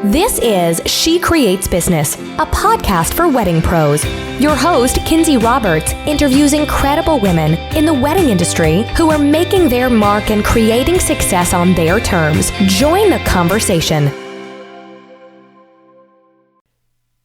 This is She Creates Business, a podcast for wedding pros. Your host, Kinsey Roberts, interviews incredible women in the wedding industry who are making their mark and creating success on their terms. Join the conversation.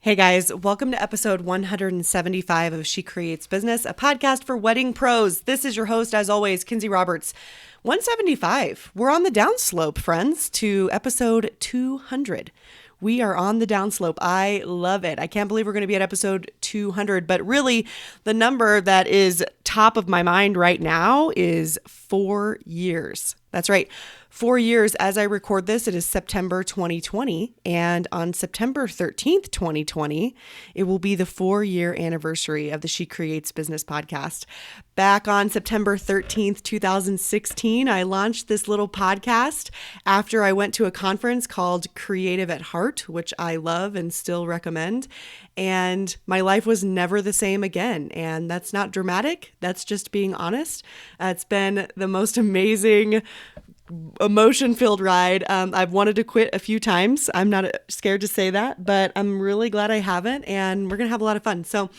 Hey guys, welcome to episode 175 of She Creates Business, a podcast for wedding pros. This is your host, as always, Kinsey Roberts. 175. We're on the downslope, friends, to episode 200. We are on the downslope. I love it. I can't believe we're going to be at episode 200, but really the number that is top of my mind right now is 4 years. That's right. 4 years as I record this, it is September 2020. And on September 13th, 2020, it will be the 4-year anniversary of the She Creates Business podcast. Back on September 13th, 2016, I launched this little podcast after I went to a conference called Creative at Heart, which I love and still recommend. And my life was never the same again. And that's not dramatic. That's just being honest. It's been the most amazing emotion-filled ride. I've wanted to quit a few times. I'm not scared to say that, but I'm really glad I haven't, and we're going to have a lot of fun. So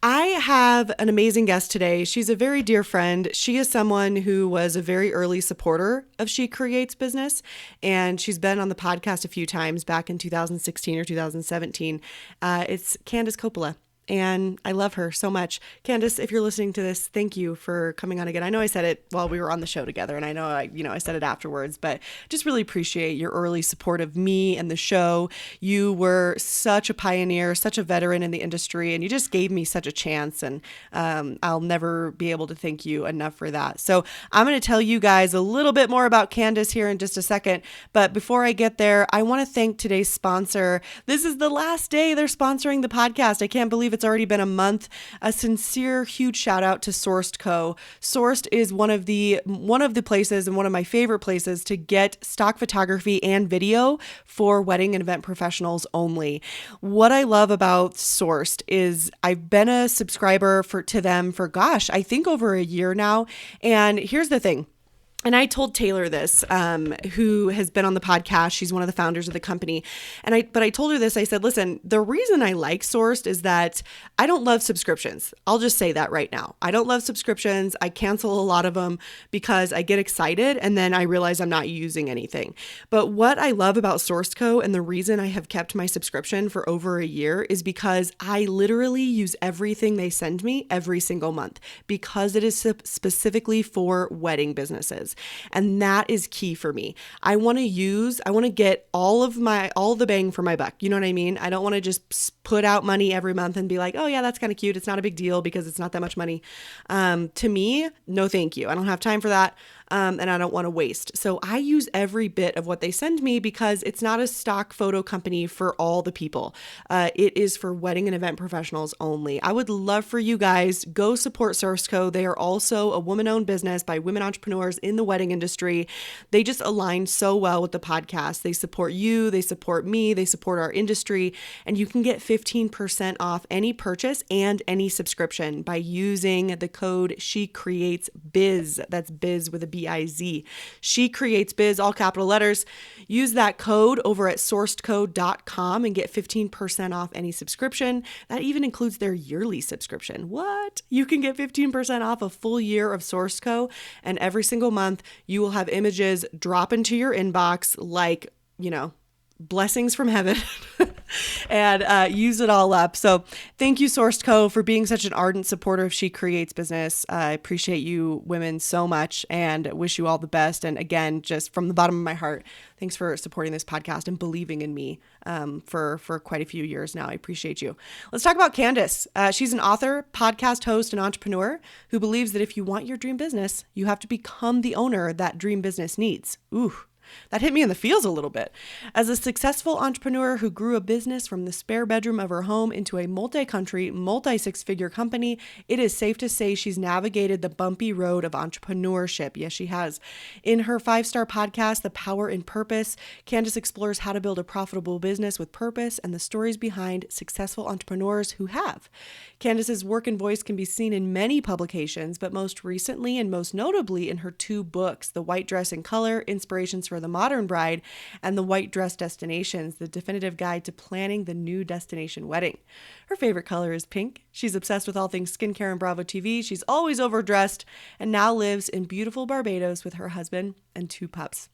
I have an amazing guest today. She's a very dear friend. She is someone who was a very early supporter of She Creates Business, and she's been on the podcast a few times back in 2016 or 2017. It's Candice Coppola. And I love her so much. Candace, if you're listening to this, thank you for coming on again. I know I said it while we were on the show together, and I know I said it afterwards, but just really appreciate your early support of me and the show. You were such a pioneer, such a veteran in the industry, and you just gave me such a chance, and I'll never be able to thank you enough for that. So I'm going to tell you guys a little bit more about Candace here in just a second, but before I get there, I want to thank today's sponsor. This is the last day they're sponsoring the podcast. I can't believe it's already been a month. A sincere, huge shout out to Sourced Co. Sourced is one of the places and one of my favorite places to get stock photography and video for wedding and event professionals only. What I love about Sourced is I've been a subscriber to them for, I think over a year now. And here's the thing. And I told Taylor this, who has been on the podcast. She's one of the founders of the company. But I told her this. I said, listen, the reason I like Sourced is that I don't love subscriptions. I'll just say that right now. I don't love subscriptions. I cancel a lot of them because I get excited and then I realize I'm not using anything. But what I love about Sourced Co. and the reason I have kept my subscription for over a year is because I literally use everything they send me every single month because it is specifically for wedding businesses. And that is key for me. I want to get all the bang for my buck. You know what I mean? I don't want to just put out money every month and be like, oh yeah, that's kind of cute. It's not a big deal because it's not that much money. To me, no, thank you. I don't have time for that. And I don't want to waste. So I use every bit of what they send me because it's not a stock photo company for all the people. It is for wedding and event professionals only. I would love for you guys, go support Sourced Co. They are also a woman-owned business by women entrepreneurs in the wedding industry. They just align so well with the podcast. They support you, they support me, they support our industry, and you can get 15% off any purchase and any subscription by using the code SheCreatesBiz. That's biz with a B-I-Z. She Creates Biz, all capital letters. Use that code over at sourcedco.com and get 15% off any subscription. That even includes their yearly subscription. What? You can get 15% off a full year of Sourced Co. And every single month you will have images drop into your inbox like, blessings from heaven and use it all up. So thank you, Sourced Co., for being such an ardent supporter of She Creates Business. I appreciate you women so much and wish you all the best. And again, just from the bottom of my heart, thanks for supporting this podcast and believing in me for quite a few years now. I appreciate you. Let's talk about Candace. She's an author, podcast host, and entrepreneur who believes that if you want your dream business, you have to become the owner that dream business needs. Ooh. That hit me in the feels a little bit. As a successful entrepreneur who grew a business from the spare bedroom of her home into a multi-country, multi-six-figure company, it is safe to say she's navigated the bumpy road of entrepreneurship. Yes, she has. In her 5-star podcast, The Power in Purpose, Candace explores how to build a profitable business with purpose and the stories behind successful entrepreneurs who have. Candace's work and voice can be seen in many publications, but most recently and most notably in her 2 books, The White Dress in Color, Inspirations for for the modern bride, and the White Dress Destinations, the definitive guide to planning the new destination wedding. Her favorite color is pink. She's obsessed with all things skincare and Bravo TV. She's always overdressed and now lives in beautiful Barbados with her husband and 2 pups.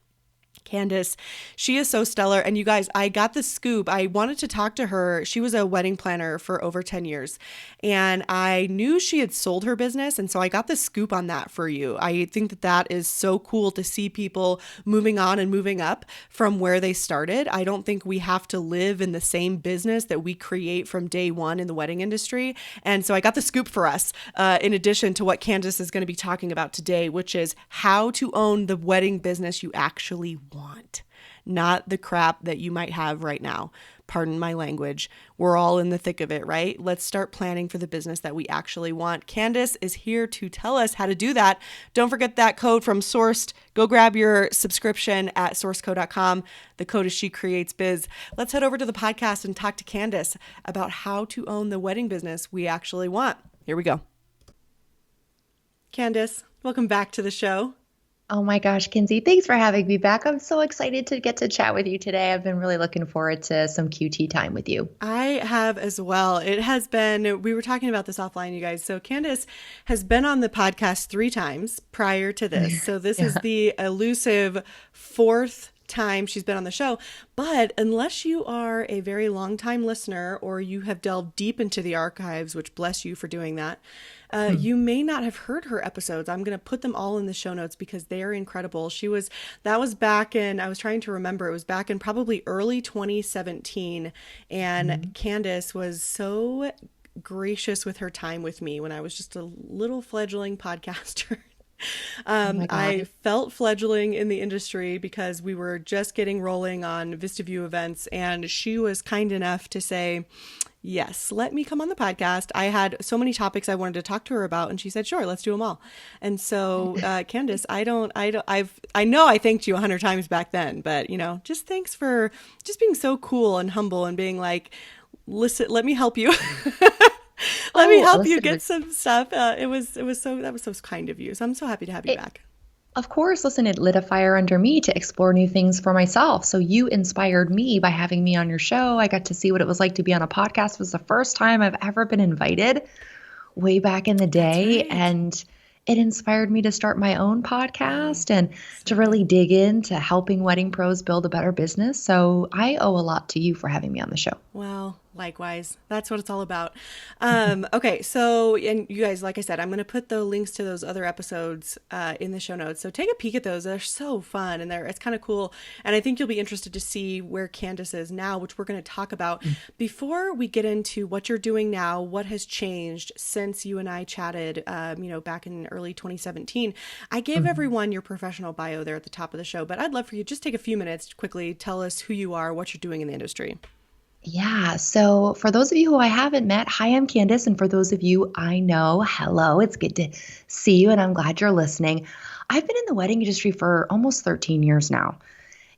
Candace, she is so stellar. And you guys, I got the scoop. I wanted to talk to her. She was a wedding planner for over 10 years. And I knew she had sold her business. And so I got the scoop on that for you. I think that that is so cool to see people moving on and moving up from where they started. I don't think we have to live in the same business that we create from day one in the wedding industry. And so I got the scoop for us, in addition to what Candace is going to be talking about today, which is how to own the wedding business you actually want, not the crap that you might have right now. Pardon my language. We're all in the thick of it, right? Let's start planning for the business that we actually want. Candace is here to tell us how to do that. Don't forget that code from Sourced. Go grab your subscription at sourcecode.com. The code is She Creates Biz. Let's head over to the podcast and talk to Candace about how to own the wedding business we actually want. Here we go. Candace, welcome back to the show. Oh my gosh, Kinsey, thanks for having me back. I'm so excited to get to chat with you today. I've been really looking forward to some QT time with you. I have as well. It has been, we were talking about this offline, you guys. So Candace has been on the podcast 3 times prior to this. So this is the elusive 4th time she's been on the show. But unless you are a very long time listener or you have delved deep into the archives, which bless you for doing that, you may not have heard her episodes. I'm going to put them all in the show notes because they are incredible. That was back in, I was trying to remember, it was back in probably early 2017. And Candace was so gracious with her time with me when I was just a little fledgling podcaster. I felt fledgling in the industry because we were just getting rolling on VistaView events, and she was kind enough to say, yes, let me come on the podcast. I had so many topics I wanted to talk to her about, and she said, sure, let's do them all. And so, Candace, I know I thanked you 100 times back then, but just thanks for just being so cool and humble and being like, listen, let me help you. Let me help you get some stuff. That was so kind of you. So I'm so happy to have you back. Of course, listen, it lit a fire under me to explore new things for myself. So you inspired me by having me on your show. I got to see what it was like to be on a podcast. It was the first time I've ever been invited way back in the day. Right. And it inspired me to start my own podcast and to really dig into helping wedding pros build a better business. So I owe a lot to you for having me on the show. Well, likewise. That's what it's all about. Okay. So, and you guys, like I said, I'm going to put the links to those other episodes in the show notes. So take a peek at those. They're so fun and it's kind of cool. And I think you'll be interested to see where Candace is now, which we're going to talk about. Before we get into what you're doing now, what has changed since you and I chatted, back in early 2017, I gave everyone your professional bio there at the top of the show, but I'd love for you to just take a few minutes to quickly tell us who you are, what you're doing in the industry. Yeah. So for those of you who I haven't met, hi, I'm Candace. And for those of you I know, hello, it's good to see you. And I'm glad you're listening. I've been in the wedding industry for almost 13 years now.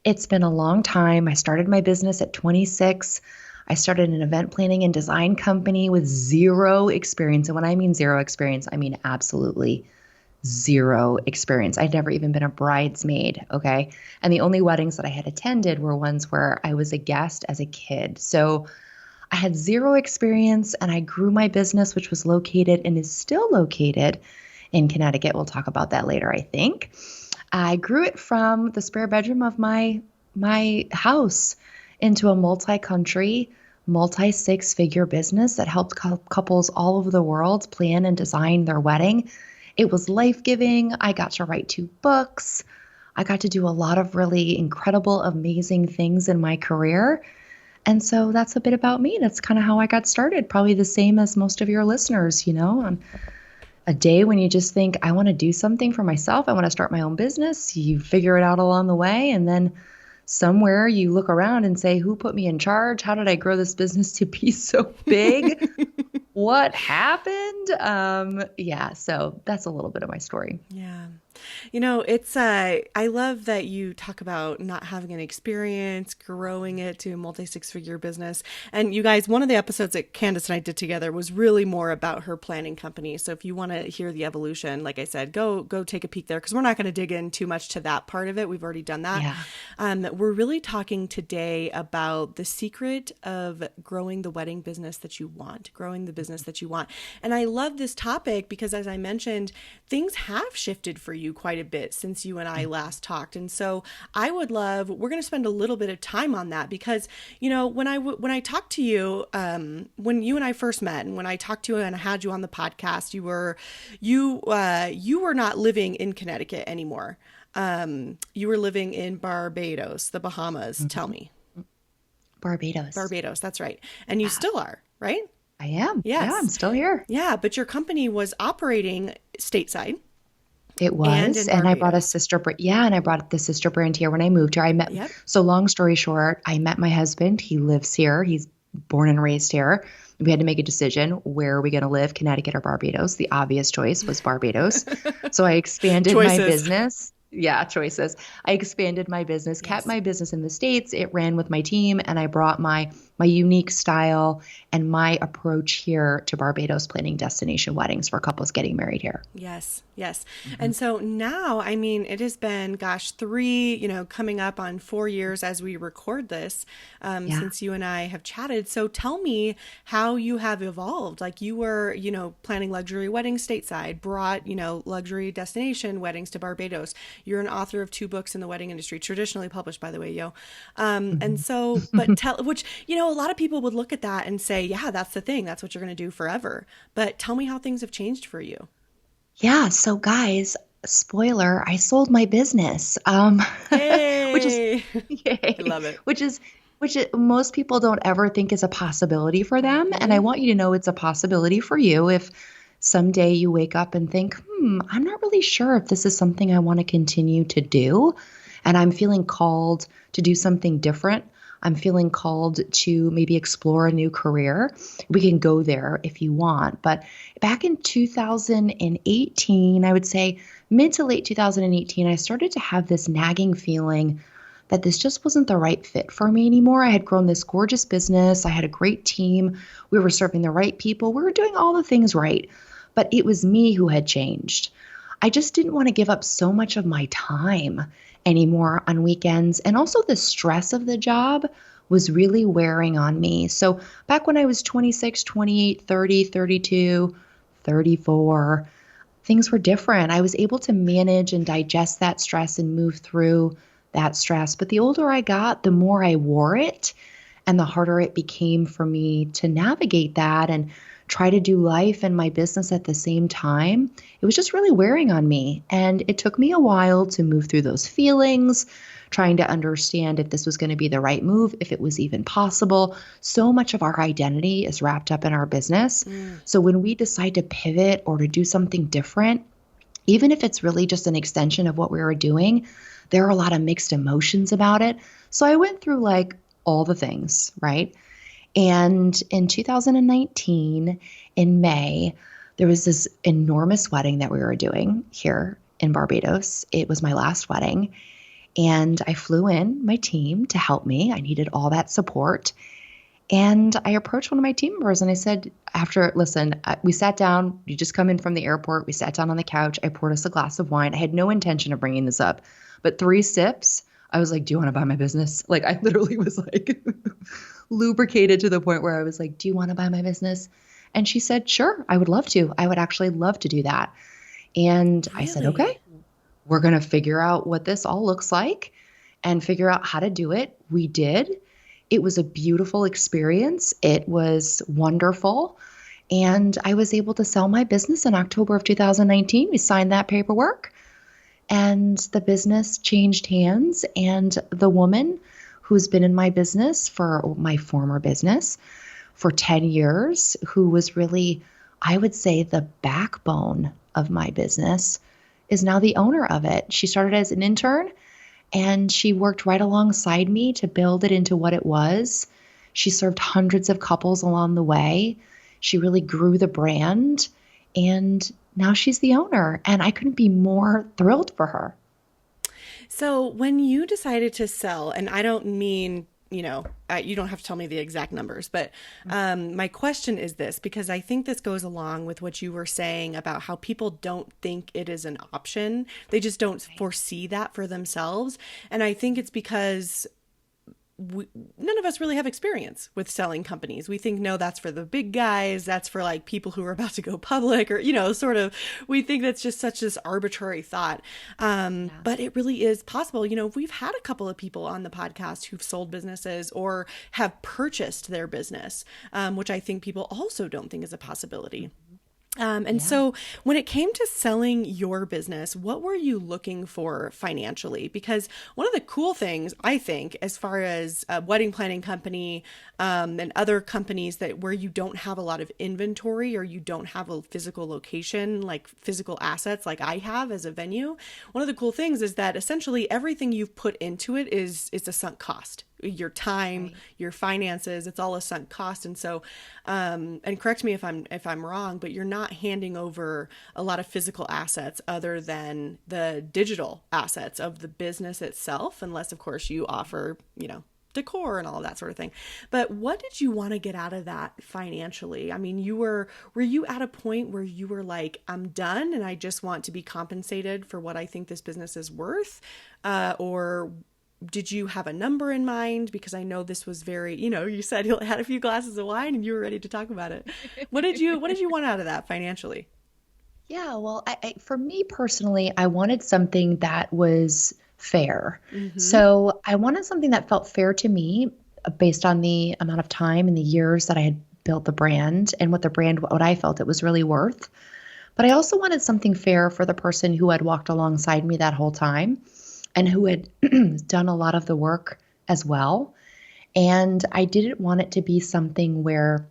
It's been a long time. I started my business at 26. I started an event planning and design company with 0 experience. And when I mean 0 experience, I mean absolutely 0 experience. I'd never even been a bridesmaid. Okay. And the only weddings that I had attended were ones where I was a guest as a kid. So I had 0 experience and I grew my business, which was located and is still located in Connecticut. We'll talk about that later, I think. I grew it from the spare bedroom of my house into a multi-country, multi-6-figure business that helped couples all over the world plan and design their wedding. It was life-giving. I got to write 2 books. I got to do a lot of really incredible, amazing things in my career. And so that's a bit about me. That's kind of how I got started. Probably the same as most of your listeners, on a day when you just think, I want to do something for myself. I want to start my own business. You figure it out along the way. And then somewhere you look around and say, who put me in charge? How did I grow this business to be so big? What happened? So that's a little bit of my story. Yeah. It's I love that you talk about not having an experience, growing it to a multi-six-figure business. And you guys, one of the episodes that Candace and I did together was really more about her planning company. So if you want to hear the evolution, like I said, go take a peek there, because we're not going to dig in too much to that part of it. We've already done that. Yeah. We're really talking today about the secret of growing the wedding business that you want, growing the business that you want. And I love this topic because, as I mentioned, things have shifted for you quite a bit since you and I last talked. And so we're going to spend a little bit of time on that because, when I talked to you, when you and I first met, and when I talked to you and I had you on the podcast, you were not living in Connecticut anymore. You were living in Barbados, the Bahamas. Mm-hmm. Tell me. Barbados. That's right. And you still are, right? I am. Yes. Yeah, I'm still here. Yeah, but your company was operating stateside. It was, and I brought a sister brand. Yeah, and I brought the sister brand here when I moved here. So long story short, I met my husband. He lives here. He's born and raised here. We had to make a decision. Where are we going to live, Connecticut or Barbados? The obvious choice was Barbados. So I expanded my business. Yeah, choices. I expanded my business, kept my business in the States. It ran with my team, and I brought my unique style and my approach here to Barbados, planning destination weddings for couples getting married here. Yes. Mm-hmm. And so now, it has been, coming up on 4 years as we record this, since you and I have chatted. So tell me how you have evolved. Like you were, planning luxury weddings stateside, brought, luxury destination weddings to Barbados. You're an author of 2 books in the wedding industry, traditionally published, by the way, yo. And so, but a lot of people would look at that and say, yeah, that's the thing. That's what you're going to do forever. But tell me how things have changed for you. Yeah. So guys, spoiler, I sold my business, Hey! which is, I love it. which most people don't ever think is a possibility for them. Mm-hmm. And I want you to know it's a possibility for you if someday you wake up and think, I'm not really sure if this is something I want to continue to do. And I'm feeling called to do something different. I'm feeling called to maybe explore a new career. We can go there if you want. But back in 2018, I would say mid to late 2018, I started to have this nagging feeling that this just wasn't the right fit for me anymore. I had grown this gorgeous business. I had a great team. We were serving the right people. We were doing all the things right. But it was me who had changed. I just didn't want to give up so much of my time anymore on weekends. And also the stress of the job was really wearing on me. So back when I was 26, 28, 30, 32, 34, things were different. I was able to manage and digest that stress and move through that stress. But the older I got, the more I wore it and the harder it became for me to navigate that and try to do life and my business at the same time. It was just really wearing on me. And it took me a while to move through those feelings, trying to understand if this was going to be the right move, if it was even possible. So much of our identity is wrapped up in our business. So when we decide to pivot or to do something different, even if it's really just an extension of what we were doing, there are a lot of mixed emotions about it. So I went through all the things, right? And in 2019, in May, there was this enormous wedding that we were doing here in Barbados. It was my last wedding. And I flew in my team to help me. I needed all that support. And I approached one of my team members and I said, we sat down, you just come in from the airport. We sat down on the couch. I poured us a glass of wine. I had no intention of bringing this up, but 3 sips, I was like, do you want to buy my business? I literally was lubricated to the point where I was like, do you want to buy my business? And she said, sure, I would love to. I would actually love to do that. And really? I said, okay, we're going to figure out what this all looks like and figure out how to do it. We did. It was a beautiful experience. It was wonderful. And I was able to sell my business in October of 2019. We signed that paperwork and the business changed hands. And the woman who's been in my business for my former business for 10 years, who was really, I would say, the backbone of my business, is now the owner of it. She started as an intern and she worked right alongside me to build it into what it was. She served hundreds of couples along the way. She really grew the brand And now she's the owner, and I couldn't be more thrilled for her. So when you decided to sell, and I don't mean, you don't have to tell me the exact numbers, but my question is this, because I think this goes along with what you were saying about how people don't think it is an option. They just don't foresee that for themselves. And I think it's because none of us really have experience with selling companies. We think, no, that's for the big guys. That's for like people who are about to go public, or, sort of, we think that's just such this arbitrary thought. But it really is possible. We've had a couple of people on the podcast who've sold businesses or have purchased their business, which I think people also don't think is a possibility. So when it came to selling your business, what were you looking for financially? Because one of the cool things, I think, as far as a wedding planning company and other companies where you don't have a lot of inventory or you don't have a physical location, like physical assets like I have as a venue, one of the cool things is that essentially everything you've put into it is a sunk cost. Your time, your finances, it's all a sunk cost. And so, and correct me if I'm wrong, but you're not handing over a lot of physical assets other than the digital assets of the business itself, unless of course you offer, decor and all of that sort of thing. But what did you want to get out of that financially? I mean, were you at a point where you were like, I'm done and I just want to be compensated for what I think this business is worth? Or did you have a number in mind? Because I know this was very, you said you had a few glasses of wine and you were ready to talk about it. What did you want out of that financially? Yeah, well, for me personally, I wanted something that was fair. So I wanted something that felt fair to me based on the amount of time and the years that I had built the brand and what I felt it was really worth. But I also wanted something fair for the person who had walked alongside me that whole time and who had done a lot of the work as well. And I didn't want it to be something where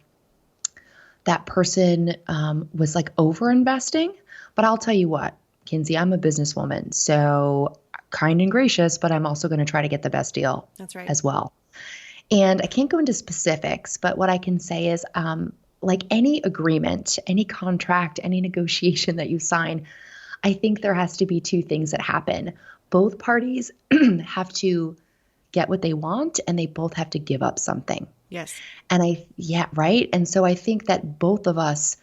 that person was like over investing. But I'll tell you what, Kinsey, I'm a businesswoman, so kind and gracious, but I'm also going to try to get the best deal. That's right. As well. And I can't go into specifics, but what I can say is like any agreement, any contract, any negotiation that you sign, I think there has to be two things that happen. Both parties have to get what they want and they both have to give up something. Yes. And right. And so I think that both of us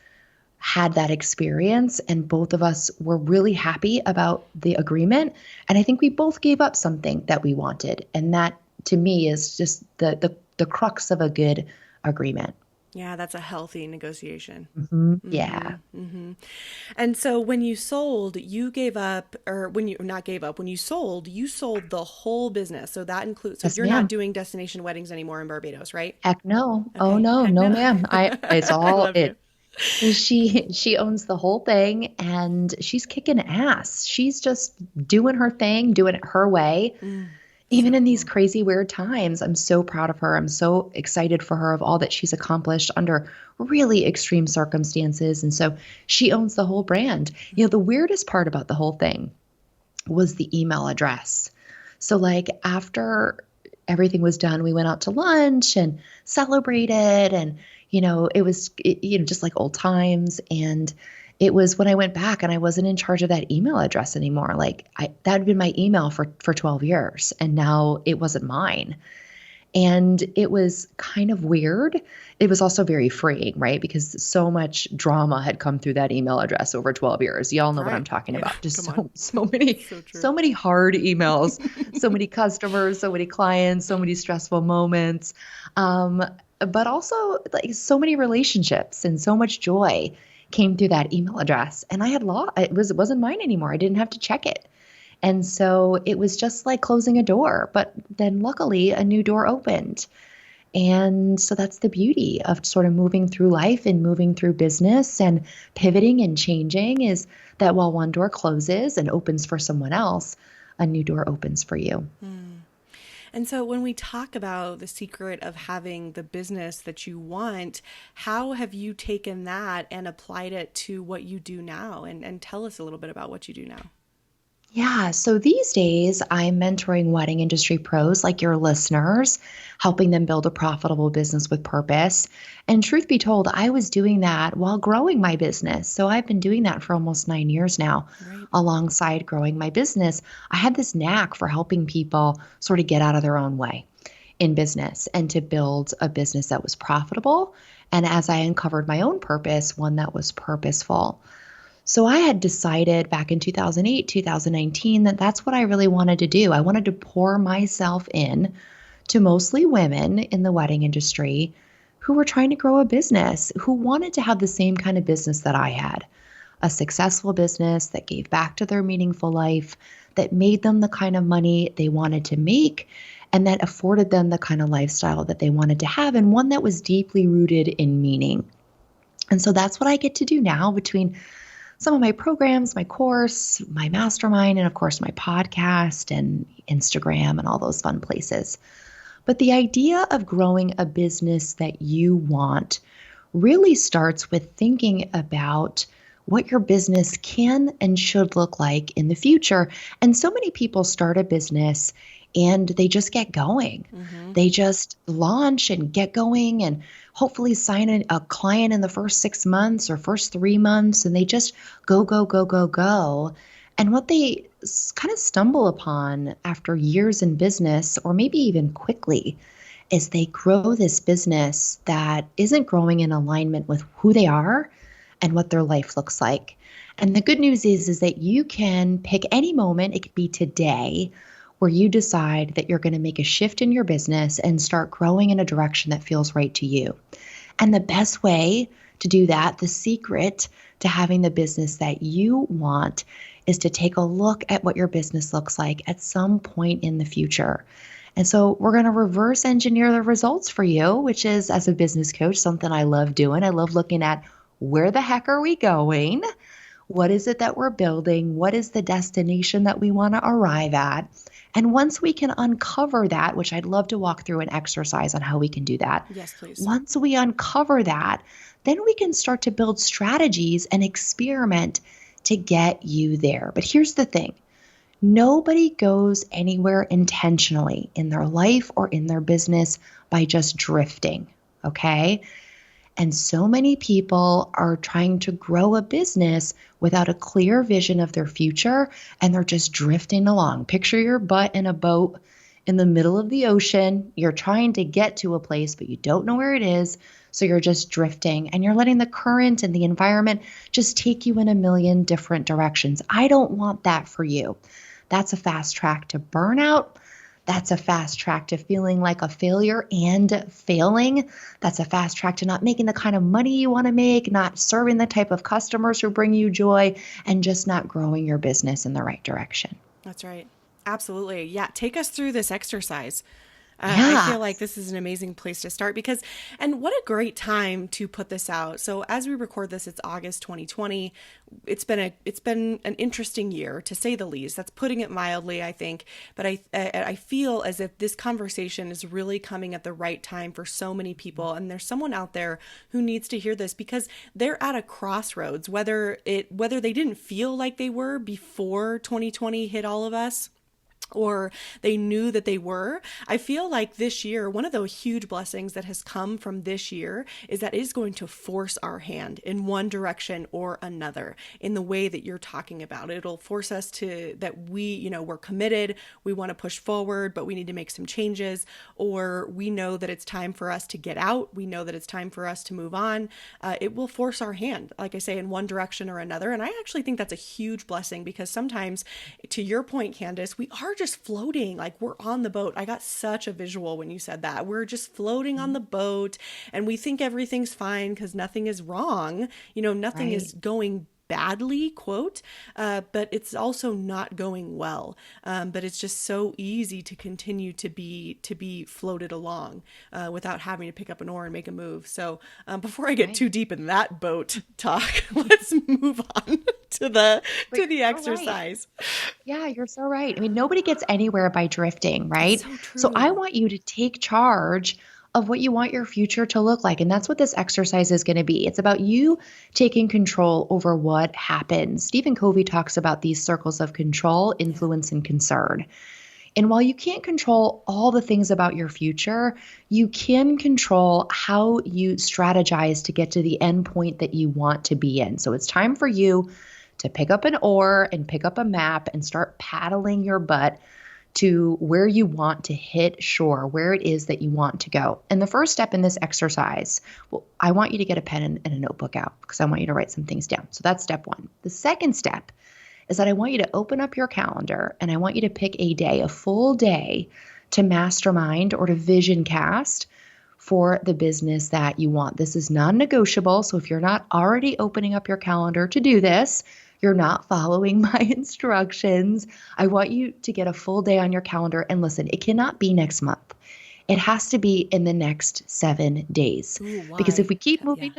had that experience and both of us were really happy about the agreement. And I think we both gave up something that we wanted. And that to me is just the crux of a good agreement. Yeah, that's a healthy negotiation. Yeah. And so when you sold, you gave up, or when you sold the whole business. So that includes, Yes, you're ma'am. not doing destination weddings anymore in Barbados, right? Heck no. Okay. Oh no, Heck no, no. ma'am. It's I all love you. She owns the whole thing and she's kicking ass. She's just doing her thing, doing it her way. Even in these crazy, weird times, I'm so proud of her. I'm so excited for her of all that she's accomplished under really extreme circumstances. And so she owns the whole brand. The weirdest part about the whole thing was the email address. So like after everything was done, we went out to lunch and celebrated and, it was, just like old times. And it was when I went back and I wasn't in charge of that email address anymore. Like that had been my email for 12 years and now it wasn't mine. And it was kind of weird. It was also very freeing, right? Because so much drama had come through that email address over 12 years. Y'all know what I'm talking about. Just so many hard emails, so many customers, so many clients, so many stressful moments. But also like so many relationships and so much joy came through that email address. And I had it wasn't mine anymore. I didn't have to check it. And so it was just like closing a door, but then luckily a new door opened. And so that's the beauty of sort of moving through life and moving through business and pivoting and changing, is that while one door closes and opens for someone else, a new door opens for you. And so when we talk about the secret of having the business that you want, how have you taken that and applied it to what you do now? And tell us a little bit about what you do now. Yeah. So these days, I'm mentoring wedding industry pros like your listeners, helping them build a profitable business with purpose. And truth be told, I was doing that while growing my business. So I've been doing that for almost 9 years now. Right. Alongside growing my business, I had this knack for helping people sort of get out of their own way in business and to build a business that was profitable. And as I uncovered my own purpose, one that was purposeful. So I had decided back in 2008, 2019 that that's what I really wanted to do. I wanted to pour myself in to mostly women in the wedding industry who were trying to grow a business, who wanted to have the same kind of business that I had, a successful business that gave back to their meaningful life, that made them the kind of money they wanted to make, and that afforded them the kind of lifestyle that they wanted to have, and one that was deeply rooted in meaning. And so that's what I get to do now between some of my programs, my course, my mastermind, and of course, my podcast and Instagram and all those fun places. But the idea of growing a business that you want really starts with thinking about what your business can and should look like in the future. And so many people start a business and they just get going. They just launch and get going and hopefully sign a client in the first 6 months or first 3 months. And they just go, go, go, go, go. And what they kind of stumble upon after years in business, or maybe even quickly, is they grow this business that isn't growing in alignment with who they are and what their life looks like. And the good news is that you can pick any moment, it could be today, where you decide that you're going to make a shift in your business and start growing in a direction that feels right to you. And the best way to do that, the secret to having the business that you want, is to take a look at what your business looks like at some point in the future. And so we're going to reverse engineer the results for you, which is, as a business coach, something I love doing. I love looking at where the heck are we going? What is it that we're building? What is the destination that we want to arrive at? And once we can uncover that, which I'd love to walk through an exercise on how we can do that. Yes, please. Once we uncover that, then we can start to build strategies and experiment to get you there. But here's the thing. Nobody goes anywhere intentionally in their life or in their business by just drifting, okay? And so many people are trying to grow a business without a clear vision of their future, and they're just drifting along. Picture your butt in a boat in the middle of the ocean. You're trying to get to a place, but you don't know where it is. So you're just drifting and you're letting the current and the environment just take you in a million different directions. I don't want that for you. That's a fast track to burnout. That's a fast track to feeling like a failure and failing. That's a fast track to not making the kind of money you want to make, not serving the type of customers who bring you joy, and just not growing your business in the right direction. That's right. Absolutely. Yeah. Take us through this exercise. Yeah. I feel like this is an amazing place to start because, and what a great time to put this out. So as we record this, it's August 2020. It's been an interesting year, to say the least. That's putting it mildly, I think. But I feel as if this conversation is really coming at the right time for so many people. And there's someone out there who needs to hear this because they're at a crossroads, whether they didn't feel like they were before 2020 hit all of us, or they knew that they were. I feel like this year, one of the huge blessings that has come from this year is that it is going to force our hand in one direction or another in the way that you're talking about. It'll force us to, that we're committed, we want to push forward, but we need to make some changes, or we know that it's time for us to get out. We know that it's time for us to move on. It will force our hand, like I say, in one direction or another. And I actually think that's a huge blessing because sometimes, to your point, Candace, we are just floating, like we're on the boat. I got such a visual when you said that. We're just floating on the boat and we think everything's fine because nothing is wrong. Nothing is going badly, quote, but it's also not going well. But it's just so easy to continue to be floated along without having to pick up an oar and make a move. So before I get too deep in that boat talk, let's move on to the exercise. Right. Yeah, you're so right. I mean, nobody gets anywhere by drifting, right? So true. So I want you to take charge of what you want your future to look like. And that's what this exercise is going to be. It's about you taking control over what happens. Stephen Covey talks about these circles of control, influence, and concern. And while you can't control all the things about your future, you can control how you strategize to get to the end point that you want to be in. So it's time for you to pick up an oar and pick up a map and start paddling your butt to where you want to hit shore, where it is that you want to go. And the first step in this exercise, well, I want you to get a pen and a notebook out because I want you to write some things down. So that's step one. The second step is that I want you to open up your calendar and I want you to pick a day, a full day to mastermind or to vision cast for the business that you want. This is non-negotiable. So if you're not already opening up your calendar to do this, you're not following my instructions. I want you to get a full day on your calendar. And listen, it cannot be next month. It has to be in the next 7 days. Ooh, why? Because if we keep moving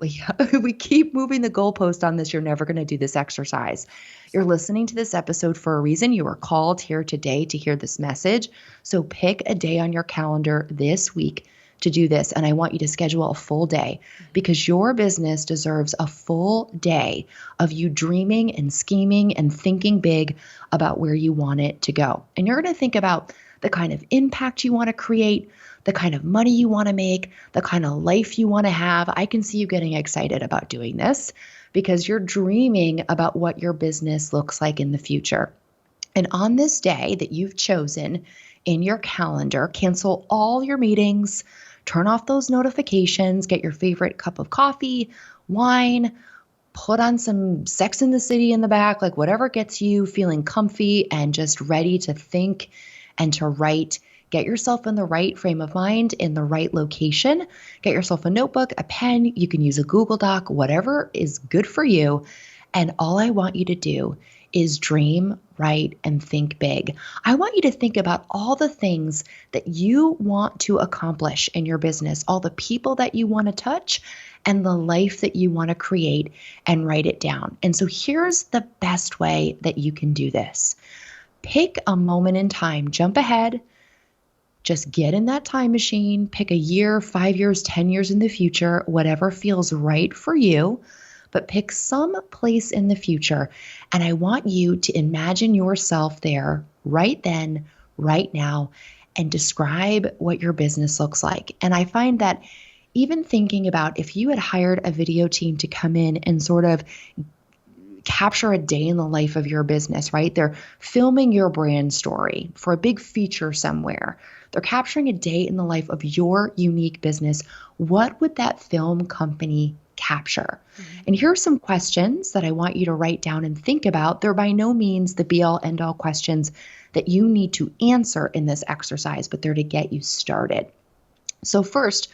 if we keep moving the goalpost on this, you're never going to do this exercise. You're listening to this episode for a reason. You are called here today to hear this message. So pick a day on your calendar this week to do this. And I want you to schedule a full day because your business deserves a full day of you dreaming and scheming and thinking big about where you want it to go. And you're going to think about the kind of impact you want to create, the kind of money you want to make, the kind of life you want to have. I can see you getting excited about doing this because you're dreaming about what your business looks like in the future. And on this day that you've chosen in your calendar, cancel all your meetings, turn off those notifications, get your favorite cup of coffee, wine, put on some Sex in the City in the back, like whatever gets you feeling comfy and just ready to think and to write. Get yourself in the right frame of mind, in the right location. Get yourself a notebook, a pen. You can use a Google Doc, whatever is good for you. And all I want you to do is dream, write, and think big. I want you to think about all the things that you want to accomplish in your business, all the people that you want to touch, and the life that you want to create, and write it down. And so here's the best way that you can do this. Pick a moment in time, jump ahead, just get in that time machine, pick a year, 5 years, 10 years in the future, whatever feels right for you, but pick some place in the future. And I want you to imagine yourself there right then, right now, and describe what your business looks like. And I find that even thinking about if you had hired a video team to come in and sort of capture a day in the life of your business, right? They're filming your brand story for a big feature somewhere. They're capturing a day in the life of your unique business. What would that film company capture? And here are some questions that I want you to write down and think about. They're by no means the be-all, end-all questions that you need to answer in this exercise, but they're to get you started. So first,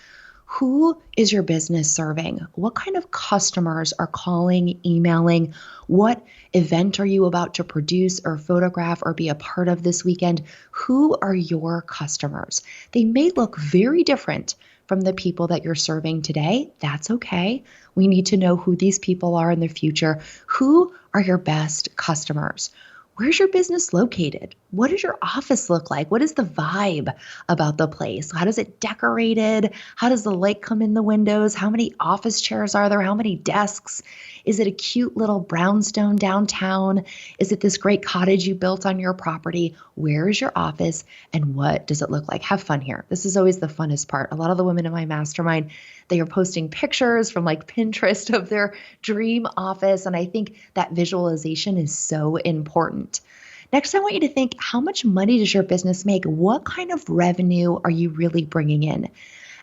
who is your business serving? What kind of customers are calling, emailing? What event are you about to produce or photograph or be a part of this weekend? Who are your customers? They may look very different from the people that you're serving today. That's okay. We need to know who these people are in the future. Who are your best customers? Where's your business located? What does your office look like? What is the vibe about the place? How is it decorated? How does the light come in the windows? How many office chairs are there? How many desks? Is it a cute little brownstone downtown? Is it this great cottage you built on your property? Where is your office and what does it look like? Have fun here. This is always the funnest part. A lot of the women in my mastermind, they are posting pictures from like Pinterest of their dream office. And I think that visualization is so important. Next, I want you to think, how much money does your business make? What kind of revenue are you really bringing in?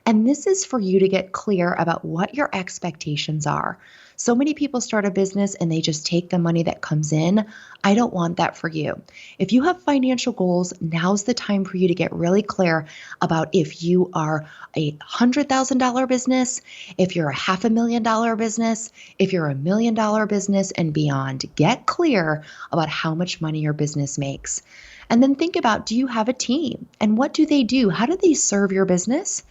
And this is for you to get clear about what your expectations are. So many people start a business and they just take the money that comes in. I don't want that for you. If you have financial goals, now's the time for you to get really clear about if you are a $100,000 business, if you're a $500,000 business, if you're $1 million business and beyond. Get clear about how much money your business makes. And then think about, do you have a team? And what do they do? How do they serve your business?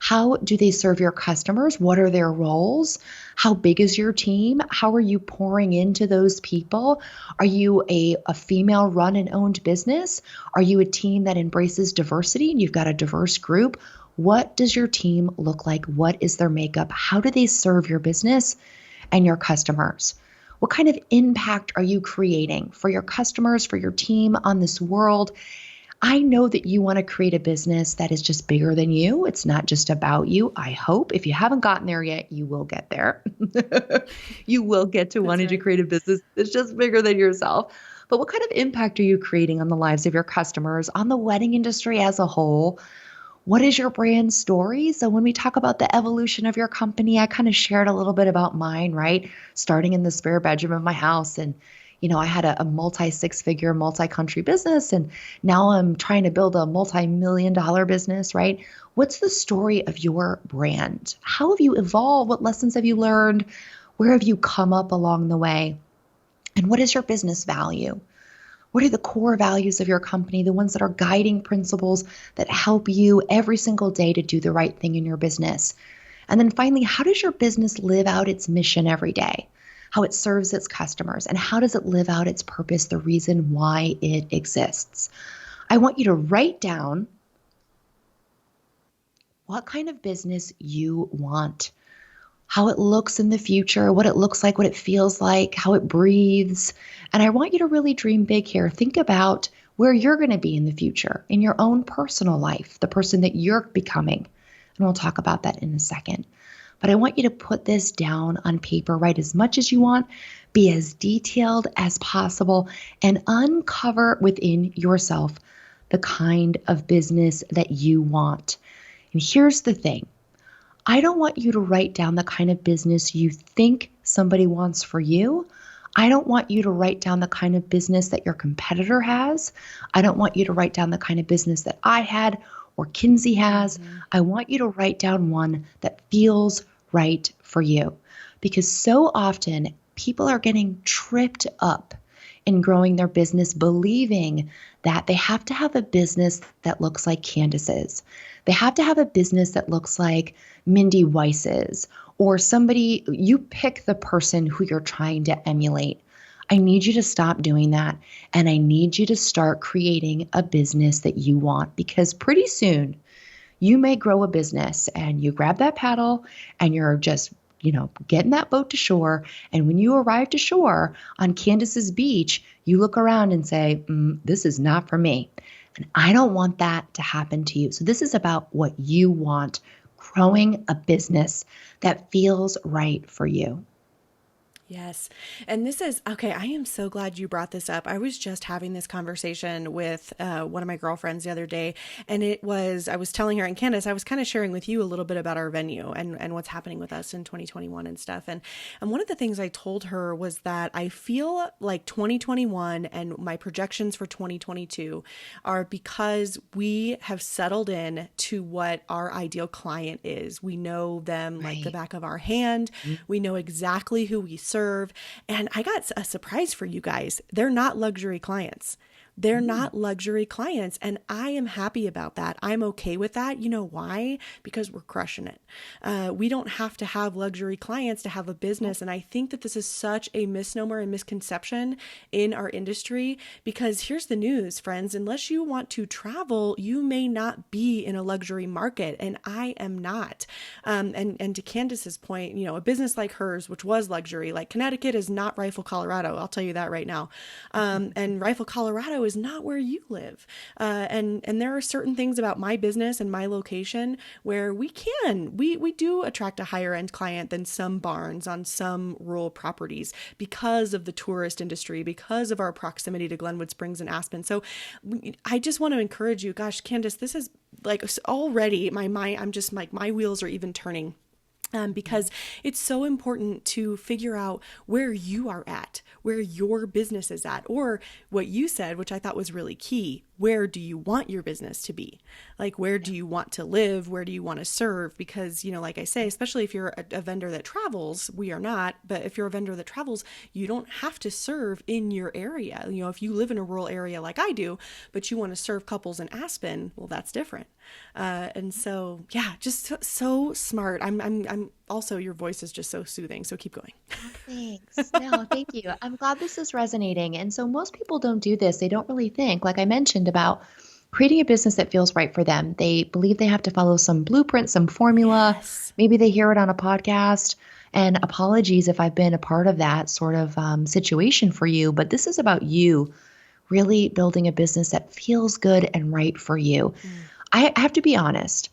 How do they serve your customers? What are their roles? How big is your team? How are you pouring into those people? Are you a female run and owned business? Are you a team that embraces diversity and you've got a diverse group? What does your team look like? What is their makeup? How do they serve your business and your customers? What kind of impact are you creating for your customers, for your team on this world? I know that you want to create a business that is just bigger than you. It's not just about you. I hope if you haven't gotten there yet, you will get there. You will get to wanting to create a business that's just bigger than yourself. But what kind of impact are you creating on the lives of your customers, on the wedding industry as a whole? What is your brand story? So when we talk about the evolution of your company, I kind of shared a little bit about mine, right? Starting in the spare bedroom of my house. And, I had a multi-six-figure, multi-country business. And now I'm trying to build a multi-million-dollar business, right? What's the story of your brand? How have you evolved? What lessons have you learned? Where have you come up along the way? And what is your business value? What are the core values of your company, the ones that are guiding principles that help you every single day to do the right thing in your business? And then finally, how does your business live out its mission every day? How it serves its customers, and how does it live out its purpose, the reason why it exists? I want you to write down what kind of business you want, how it looks in the future, what it looks like, what it feels like, how it breathes. And I want you to really dream big here. Think about where you're going to be in the future, in your own personal life, the person that you're becoming. And we'll talk about that in a second. But I want you to put this down on paper, write as much as you want, be as detailed as possible, and uncover within yourself the kind of business that you want. And here's the thing. I don't want you to write down the kind of business you think somebody wants for you. I don't want you to write down the kind of business that your competitor has. I don't want you to write down the kind of business that I had or Kinsey has. I want you to write down one that feels right for you. Because so often people are getting tripped up in growing their business, believing that they have to have a business that looks like Candace's. They have to have a business that looks like Mindy Weiss's, or somebody, you pick the person who you're trying to emulate. I need you to stop doing that. And I need you to start creating a business that you want, because pretty soon you may grow a business and you grab that paddle and you're just, getting that boat to shore. And when you arrive to shore on Candace's beach, you look around and say, this is not for me. And I don't want that to happen to you. So this is about what you want, growing a business that feels right for you. Yes. And this is, okay, I am so glad you brought this up. I was just having this conversation with one of my girlfriends the other day, and I was telling her, and Candace, I was kind of sharing with you a little bit about our venue and what's happening with us in 2021 and stuff. And one of the things I told her was that I feel like 2021 and my projections for 2022 are because we have settled in to what our ideal client is. We know them like the back of our hand. We know exactly who we serve. And I got a surprise for you guys. They're not luxury clients. They're not luxury clients. And I am happy about that. I'm okay with that. You know why? Because we're crushing it. We don't have to have luxury clients to have a business. And I think that this is such a misnomer and misconception in our industry, because here's the news, friends. Unless you want to travel, you may not be in a luxury market. And I am not. And to Candace's point, a business like hers, which was luxury, like Connecticut is not Rifle, Colorado. I'll tell you that right now. And Rifle, Colorado is not where you live. And there are certain things about my business and my location where we do attract a higher end client than some barns on some rural properties because of the tourist industry, because of our proximity to Glenwood Springs and Aspen. So I just want to encourage you, gosh, Candace, this is like already my mind, I'm just like, my wheels are even turning. Because it's so important to figure out where you are at, where your business is at, or what you said, which I thought was really key. Where do you want your business to be? Like, where do you want to live? Where do you want to serve? Because, like I say, especially if you're a vendor that travels, we are not, but if you're a vendor that travels, you don't have to serve in your area. If you live in a rural area like I do, but you want to serve couples in Aspen, well, that's different. And so, yeah, just so smart. I'm also, your voice is just so soothing. So keep going. Thanks. No, thank you. I'm glad this is resonating. And so most people don't do this. They don't really think, like I mentioned, about creating a business that feels right for them. They believe they have to follow some blueprint, some formula. Yes. Maybe they hear it on a podcast. And apologies if I've been a part of that sort of situation for you, but this is about you really building a business that feels good and right for you. I have to be honest.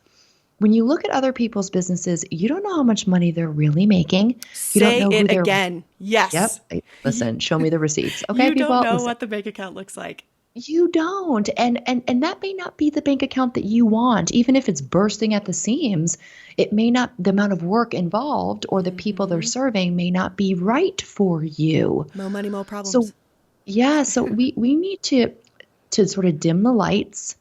When you look at other people's businesses, you don't know how much money they're really making. You don't Say know who it they're. again. Yes. Yep. Listen, show me the receipts. Okay, You don't people, know listen. what the bank account looks like. You don't. And that may not be the bank account that you want. Even if it's bursting at the seams, it may not, the amount of work involved or the people they're serving may not be right for you. More money, more problems. So yeah, so we need to sort of dim the lights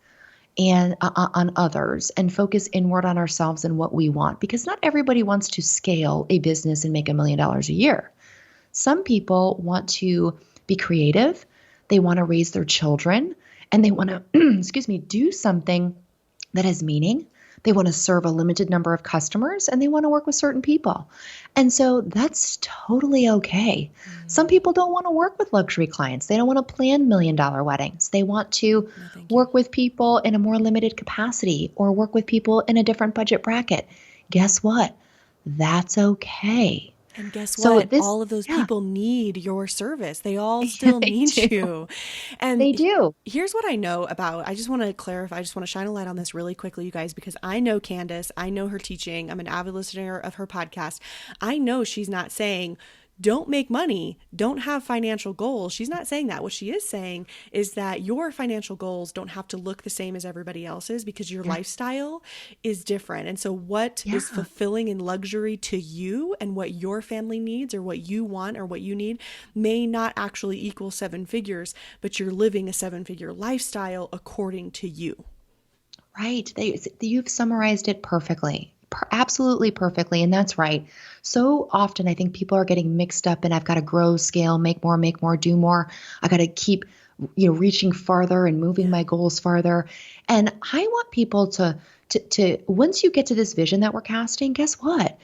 and on others and focus inward on ourselves and what we want, because not everybody wants to scale a business and make $1 million a year. Some people want to be creative, they want to raise their children, and they want to do something that has meaning. They want to serve a limited number of customers, and they want to work with certain people. And so that's totally okay. Some people don't want to work with luxury clients. They don't want to plan $1 million weddings. They want to work with people in a more limited capacity or work with people in a different budget bracket. Guess what? That's okay. And guess So what? this- All of those yeah. people need your service. They all still They need do. you. And They do. Here's what I know about, I just want to clarify, I just want to shine a light on this really quickly, you guys, because I know Candace, I know her teaching. I'm an avid listener of her podcast. I know she's not saying, don't make money, don't have financial goals. She's not saying that. What she is saying is that your financial goals don't have to look the same as everybody else's because your lifestyle is different. And so what is fulfilling in luxury to you and what your family needs or what you want or what you need may not actually equal 7 figures, but you're living a 7-figure lifestyle according to you. Right. You've summarized it perfectly. Absolutely perfectly. And that's right. So often I think people are getting mixed up and I've got to grow, scale, make more, do more. I got to keep, reaching farther and moving my goals farther. And I want people to once you get to this vision that we're casting, guess what?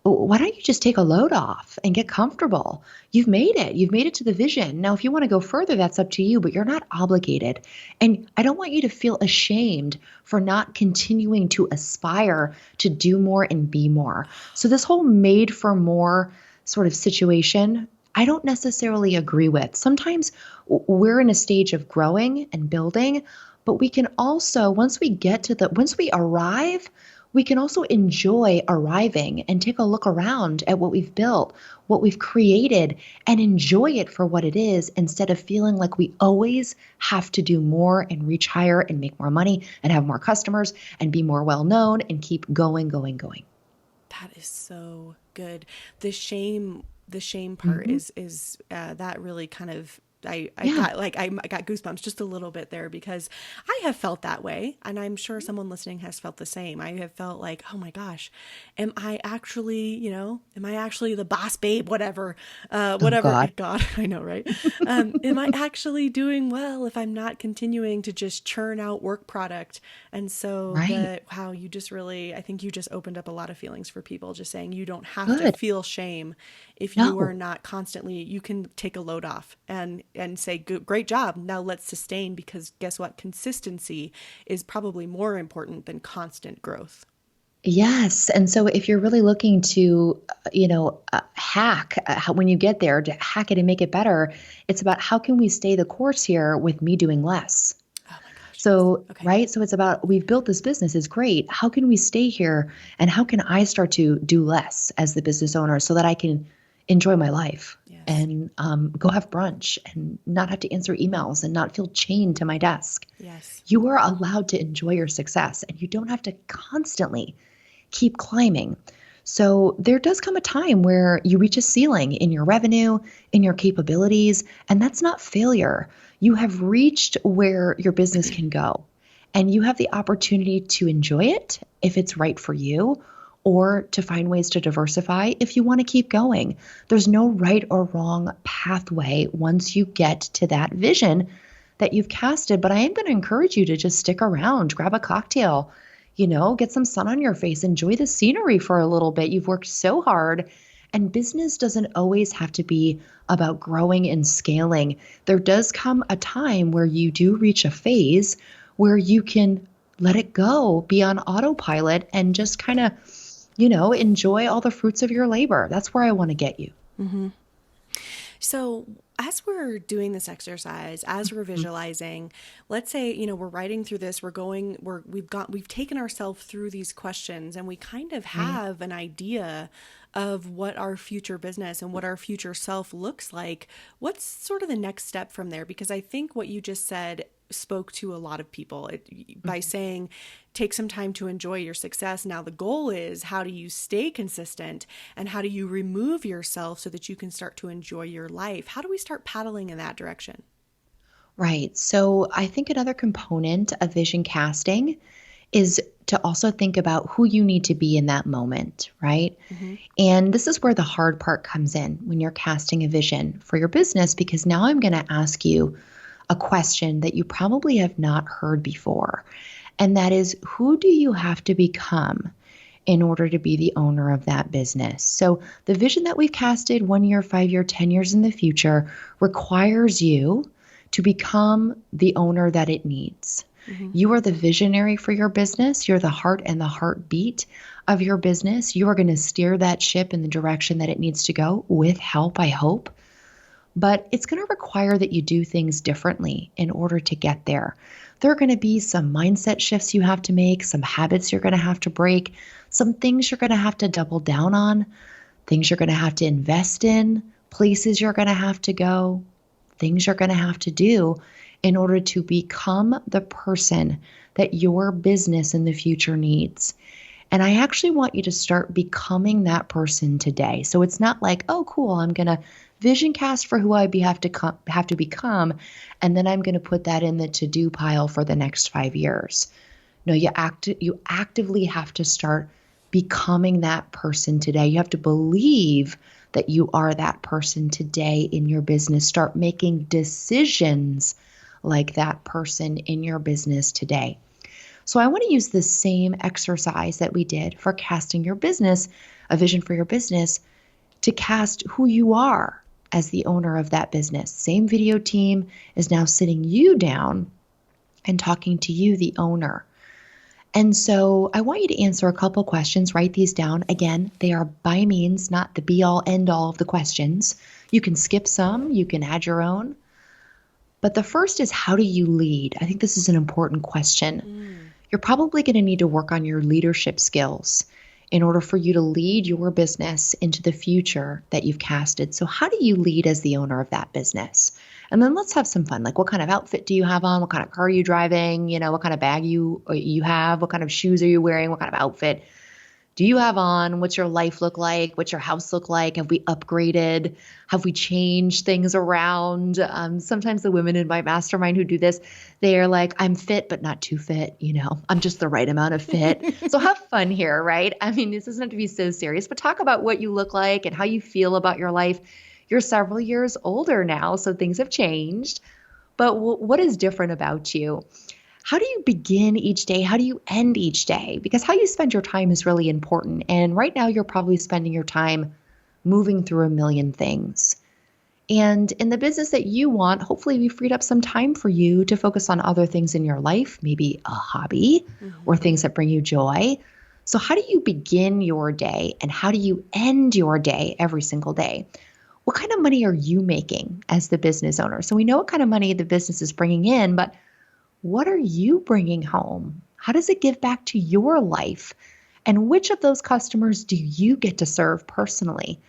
Why don't you just take a load off and get comfortable? You've made it. You've made it to the vision. Now, if you want to go further, that's up to you, but you're not obligated. And I don't want you to feel ashamed for not continuing to aspire to do more and be more. So this whole made for more sort of situation, I don't necessarily agree with. Sometimes we're in a stage of growing and building, but we can also, once we arrive, we can also enjoy arriving and take a look around at what we've built, what we've created, and enjoy it for what it is instead of feeling like we always have to do more and reach higher and make more money and have more customers and be more well-known and keep going. That is so good. The shame part is that really kind of, I got goosebumps just a little bit there because I have felt that way. And I'm sure someone listening has felt the same. I have felt like, oh my gosh, am I actually the boss babe, whatever, God, I know, right? Am I actually doing well if I'm not continuing to just churn out work product? And so wow, you just really, I think you just opened up a lot of feelings for people, just saying you don't have to feel shame if you are not constantly, you can take a load off and say, great job. Now let's sustain, because guess what? Consistency is probably more important than constant growth. Yes. And so if you're really looking to, hack when you get there, to hack it and make it better, it's about how can we stay the course here with me doing less? Oh my gosh. So, okay. Right. So it's about, we've built this business, it's great. How can we stay here? And how can I start to do less as the business owner so that I can enjoy my life and go have brunch and not have to answer emails and not feel chained to my desk? Yes. You are allowed to enjoy your success and you don't have to constantly keep climbing. So there does come a time where you reach a ceiling in your revenue, in your capabilities, and that's not failure. You have reached where your business can go and you have the opportunity to enjoy it if it's right for you, or to find ways to diversify if you want to keep going. There's no right or wrong pathway once you get to that vision that you've casted. But I am going to encourage you to just stick around, grab a cocktail, get some sun on your face, enjoy the scenery for a little bit. You've worked so hard. And business doesn't always have to be about growing and scaling. There does come a time where you do reach a phase where you can let it go, be on autopilot, and just kind of, enjoy all the fruits of your labor. That's where I want to get you. So as we're doing this exercise, as we're visualizing, let's say, we're writing through this, we've taken ourselves through these questions, and we kind of have an idea of what our future business and what our future self looks like. What's sort of the next step from there? Because I think what you just said spoke to a lot of people by saying, take some time to enjoy your success. Now the goal is, how do you stay consistent, and how do you remove yourself so that you can start to enjoy your life? How do we start paddling in that direction? Right. So I think another component of vision casting is to also think about who you need to be in that moment, right? And this is where the hard part comes in when you're casting a vision for your business, because now I'm going to ask you a question that you probably have not heard before. And that is, who do you have to become in order to be the owner of that business? So the vision that we've casted 1 year, 5 year, 10 years in the future requires you to become the owner that it needs. You are the visionary for your business. You're the heart and the heartbeat of your business. You are going to steer that ship in the direction that it needs to go, with help, I hope. But it's going to require that you do things differently in order to get there. There are going to be some mindset shifts you have to make, some habits you're going to have to break, some things you're going to have to double down on, things you're going to have to invest in, places you're going to have to go, things you're going to have to do in order to become the person that your business in the future needs. And I actually want you to start becoming that person today. So it's not like, oh, cool, I'm going to vision cast for who I have to become, and then I'm going to put that in the to-do pile for the next 5 years. No, you actively have to start becoming that person today. You have to believe that you are that person today in your business. Start making decisions like that person in your business today. So I want to use the same exercise that we did for casting your business, a vision for your business, to cast who you are as the owner of that business. Same video team is now sitting you down and talking to you, the owner. And so I want you to answer a couple questions. Write these down. Again, they are by means not the be all end all of the questions. You can skip some, you can add your own. But the first is, how do you lead? I think this is an important question. You're probably going to need to work on your leadership skills in order for you to lead your business into the future that you've casted. So how do you lead as the owner of that business? And then let's have some fun. Like, what kind of outfit do you have on? What kind of car are you driving? What kind of bag you have? What kind of shoes are you wearing? What kind of outfit do you have on? What's your life look like? What's your house look like? Have we upgraded? Have we changed things around? Sometimes the women in my mastermind who do this, they're like, I'm fit, but not too fit. I'm just the right amount of fit. So have fun here, right? I mean, this doesn't have to be so serious, but talk about what you look like and how you feel about your life. You're several years older now, so things have changed. But what is different about you? How do you begin each day? How do you end each day? Because how you spend your time is really important. And right now you're probably spending your time moving through a million things. And in the business that you want, hopefully we freed up some time for you to focus on other things in your life, maybe a hobby or things that bring you joy. So how do you begin your day, and how do you end your day every single day? What kind of money are you making as the business owner? So we know what kind of money the business is bringing in, but what are you bringing home? How does it give back to your life? And which of those customers do you get to serve personally?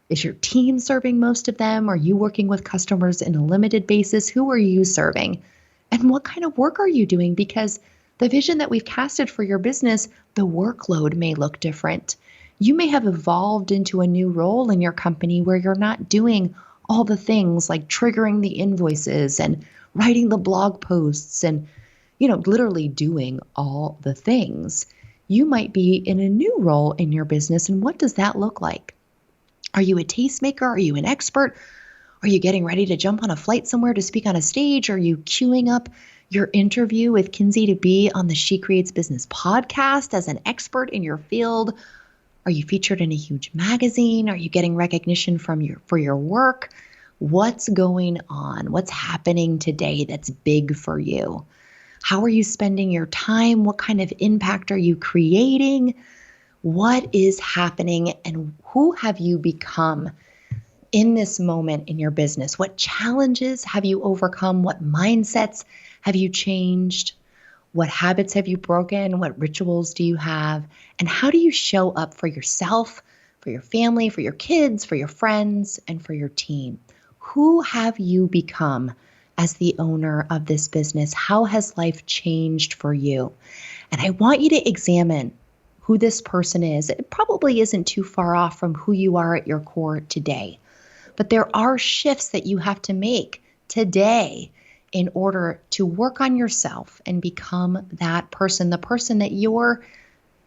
Is your team serving most of them? Are you working with customers in a limited basis? Who are you serving? And what kind of work are you doing? Because the vision that we've casted for your business, the workload may look different. You may have evolved into a new role in your company where you're not doing all the things like triggering the invoices and writing the blog posts and, literally doing all the things. You might be in a new role in your business. And what does that look like? Are you a tastemaker? Are you an expert? Are you getting ready to jump on a flight somewhere to speak on a stage? Are you queuing up your interview with Kinsey to be on the She Creates Business podcast as an expert in your field? Are you featured in a huge magazine? Are you getting recognition for your work? What's going on? What's happening today that's big for you? How are you spending your time? What kind of impact are you creating? What is happening and who have you become in this moment in your business? What challenges have you overcome? What mindsets have you changed? What habits have you broken? What rituals do you have? And how do you show up for yourself, for your family, for your kids, for your friends, and for your team? Who have you become as the owner of this business? How has life changed for you? And I want you to examine who this person is. It probably isn't too far off from who you are at your core today. But there are shifts that you have to make today in order to work on yourself and become that person, the person that your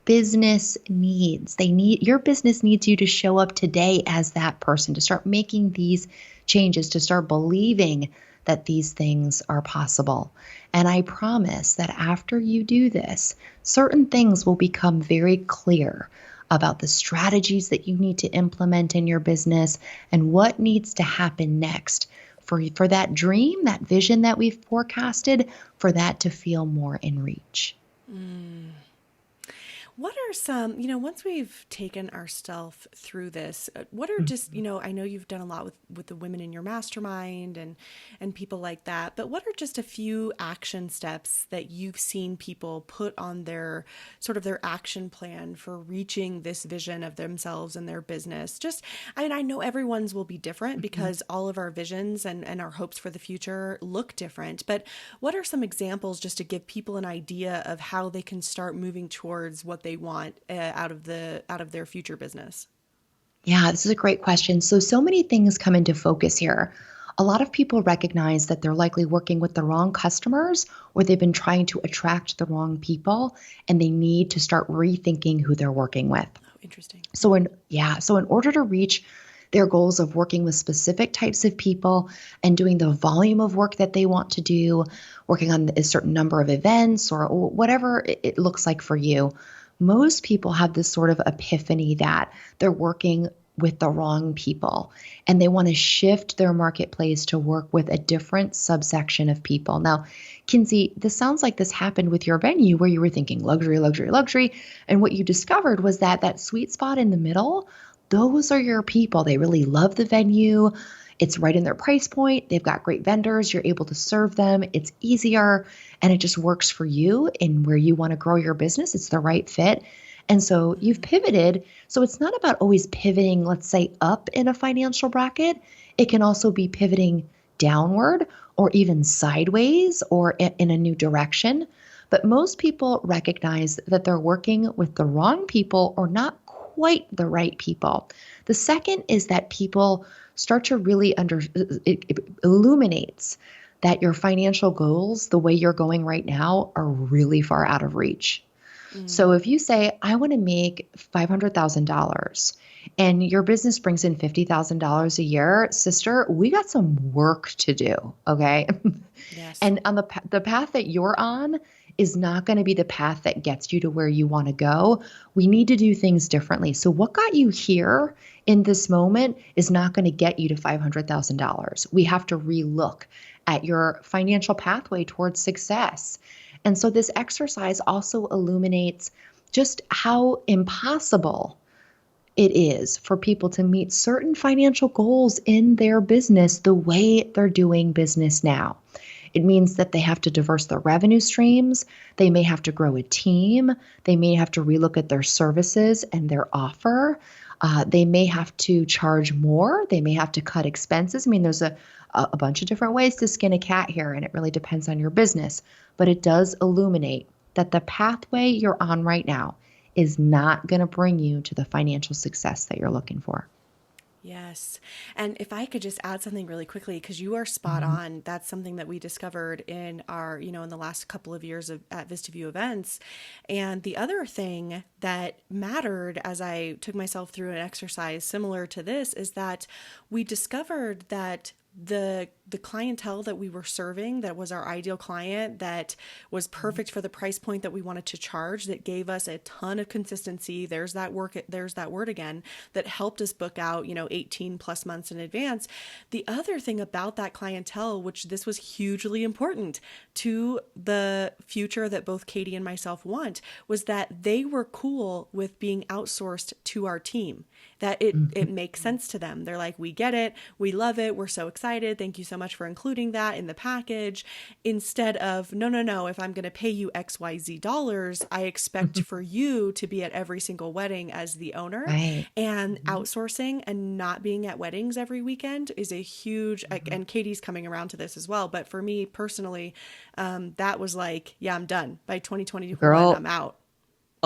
business needs. Your business needs you to show up today as that person, to start making these changes, to start believing that these things are possible. And I promise that after you do this, certain things will become very clear about the strategies that you need to implement in your business and what needs to happen next for that dream, that vision that we've forecasted, for that to feel more in reach. What are some, once we've taken ourselves through this, what are just, I know you've done a lot with the women in your mastermind and people like that, but what are just a few action steps that you've seen people put on their sort of their action plan for reaching this vision of themselves and their business? I know everyone's will be different because all of our visions and our hopes for the future look different, but what are some examples just to give people an idea of how they can start moving towards what they want out of their future business? Yeah, this is a great question. So many things come into focus here. A lot of people recognize that they're likely working with the wrong customers or they've been trying to attract the wrong people and they need to start rethinking who they're working with. Oh, interesting. So in order to reach their goals of working with specific types of people and doing the volume of work that they want to do, working on a certain number of events or whatever it looks like for you, most people have this sort of epiphany that they're working with the wrong people and they want to shift their marketplace to work with a different subsection of people. Now, Kinsey, this sounds like this happened with your venue where you were thinking luxury, luxury, luxury. And what you discovered was that sweet spot in the middle, those are your people. They really love the venue. It's right in their price point. They've got great vendors. You're able to serve them. It's easier and it just works for you in where you want to grow your business. It's the right fit. And so you've pivoted. So it's not about always pivoting, let's say, up in a financial bracket. It can also be pivoting downward or even sideways or in a new direction. But most people recognize that they're working with the wrong people or not quite the right people. The second is that people start to really it illuminates that your financial goals, the way you're going right now, are really far out of reach. So if you say, I want to make $500,000 and your business brings in $50,000 a year, sister, we got some work to do. Okay. Yes. And on the path that you're on is not going to be the path that gets you to where you want to go. We need to do things differently. So what got you here in this moment is not going to get you to $500,000. We have to relook at your financial pathway towards success. And so this exercise also illuminates just how impossible it is for people to meet certain financial goals in their business the way they're doing business now. It means that they have to diverse their revenue streams. They may have to grow a team. They may have to relook at their services and their offer. They may have to charge more. They may have to cut expenses. I mean, there's a bunch of different ways to skin a cat here, and it really depends on your business. But it does illuminate that the pathway you're on right now is not going to bring you to the financial success that you're looking for. Yes. And if I could just add something really quickly, because you are spot on. That's something that we discovered in our, in the last couple of years at Vista View events. And the other thing that mattered as I took myself through an exercise similar to this is that we discovered that the the clientele that we were serving, that was our ideal client, that was perfect for the price point that we wanted to charge, that gave us a ton of consistency. There's that word again, that helped us book out, 18 plus months in advance. The other thing about that clientele, which this was hugely important to the future that both Katie and myself want, was that they were cool with being outsourced to our team, that it makes sense to them. They're like, we get it. We love it. We're so excited. Thank you so much for including that in the package. Instead of, no, if I'm going to pay you XYZ dollars, I expect for you to be at every single wedding as the owner. Right. And outsourcing and not being at weddings every weekend is a huge, and Katie's coming around to this as well. But for me personally, that was like, yeah, I'm done. By 2021, Girl. I'm out.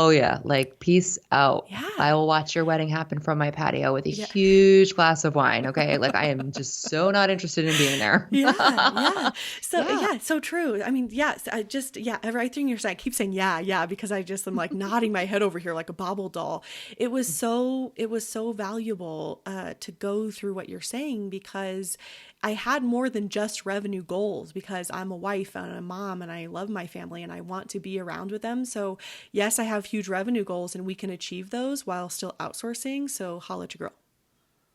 Oh yeah, like peace out. Yeah. I will watch your wedding happen from my patio with a huge glass of wine. Okay, like I am just so not interested in being there. Yeah. So true. I mean, yes, everything you're saying, I keep saying yeah, because I just am like nodding my head over here like a bobble doll. It was so valuable to go through what you're saying, because I had more than just revenue goals, because I'm a wife and a mom and I love my family and I want to be around with them. So yes, I have huge revenue goals and we can achieve those while still outsourcing. So holla at your girl.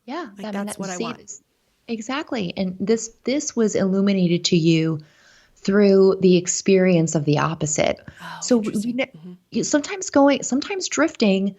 Yeah, that's what I want. Exactly. And this was illuminated to you through the experience of the opposite. Oh, so sometimes drifting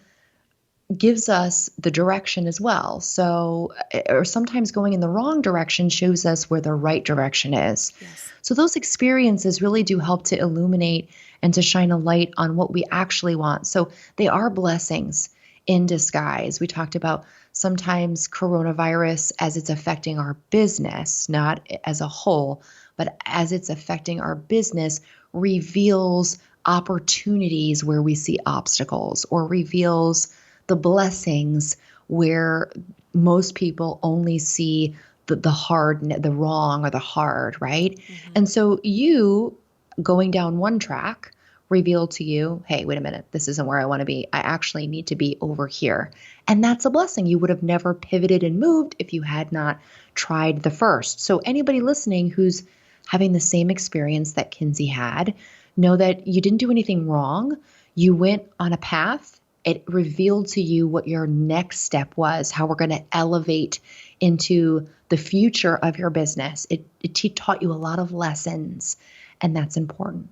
gives us the direction as well. So, or sometimes going in the wrong direction shows us where the right direction is. Yes. So those experiences really do help to illuminate and to shine a light on what we actually want. So they are blessings in disguise. We talked about sometimes coronavirus as it's affecting our business, not as a whole, but as it's affecting our business, reveals opportunities where we see obstacles, or reveals the blessings where most people only see the hard, the wrong, or the hard, right? Mm-hmm. And so you going down one track revealed to you, hey, wait a minute, this isn't where I want to be. I actually need to be over here. And that's a blessing. You would have never pivoted and moved if you had not tried the first. So anybody listening who's having the same experience that Kinsey had, know that you didn't do anything wrong. You went on a path. It revealed to you what your next step was, how we're going to elevate into the future of your business. It taught you a lot of lessons, and that's important.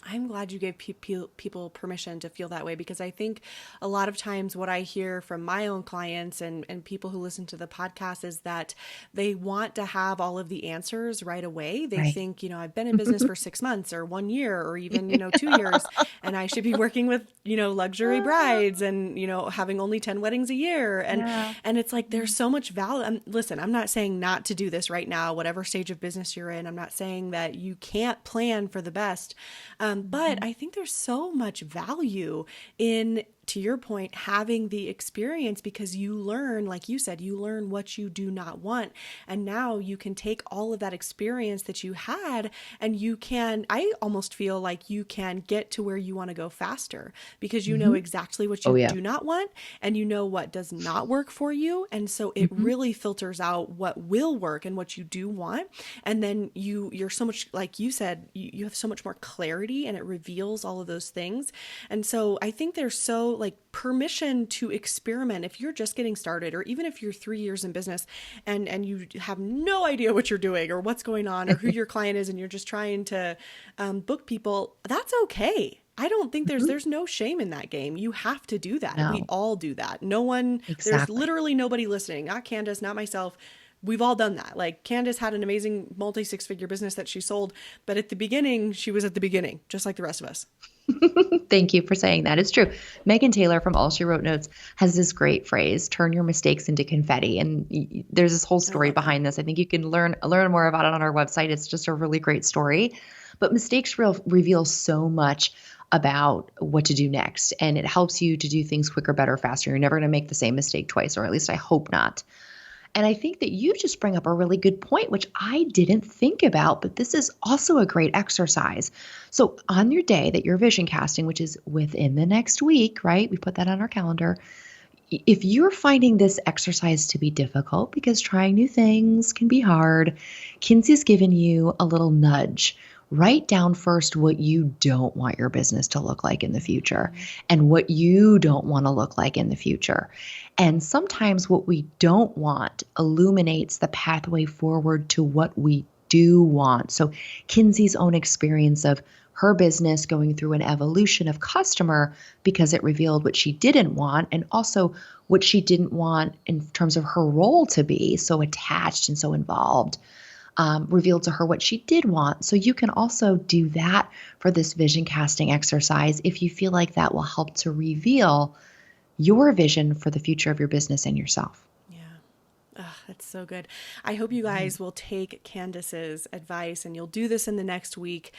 I'm glad you gave people permission to feel that way, because I think a lot of times what I hear from my own clients and people who listen to the podcast is that they want to have all of the answers right away. They think, I've been in business for 6 months or 1 year or even, 2 years, and I should be working with, luxury brides and, having only 10 weddings a year. And it's like, there's so much value. Listen, I'm not saying not to do this right now, whatever stage of business you're in. I'm not saying that you can't plan for the best. But I think there's so much value in, to your point, having the experience, because you learn, like you said, you learn what you do not want. And now you can take all of that experience that you had and I almost feel like you can get to where you want to go faster, because you know exactly what you do not want and you know what does not work for you. And so it really filters out what will work and what you do want. And then you're so much, like you said, you have so much more clarity, and it reveals all of those things. And so I think there's so permission to experiment if you're just getting started, or even if you're 3 years in business and you have no idea what you're doing or what's going on or who your client is, and you're just trying to book people. That's okay. I don't think there's no shame in that game. You have to do that. No. We all do that. No one, There's literally nobody listening, not Candace, not myself. We've all done that. Like Candace had an amazing multi-6-figure business that she sold, but at the beginning, she was at the beginning, just like the rest of us. Thank you for saying that. It's true. Megan Taylor from All She Wrote Notes has this great phrase, turn your mistakes into confetti. And there's this whole story behind this. I think you can learn more about it on our website. It's just a really great story. But mistakes reveal so much about what to do next. And it helps you to do things quicker, better, faster. You're never going to make the same mistake twice, or at least I hope not. And I think that you just bring up a really good point, which I didn't think about, but this is also a great exercise. So on your day that you're vision casting, which is within the next week, right? We put that on our calendar. if you're finding this exercise to be difficult because trying new things can be hard, Kinsey's given you a little nudge. Write down first what you don't want your business to look like in the future and what you don't want to look like in the future. And sometimes what we don't want illuminates the pathway forward to what we do want. So Kinsey's own experience of her business going through an evolution of customer because it revealed what she didn't want and also what she didn't want in terms of her role to be so attached and so involved, revealed to her what she did want. So you can also do that for this vision casting exercise if you feel like that will help to reveal your vision for the future of your business and yourself. That's so good. I hope you guys will take Candace's advice and you'll do this in the next week.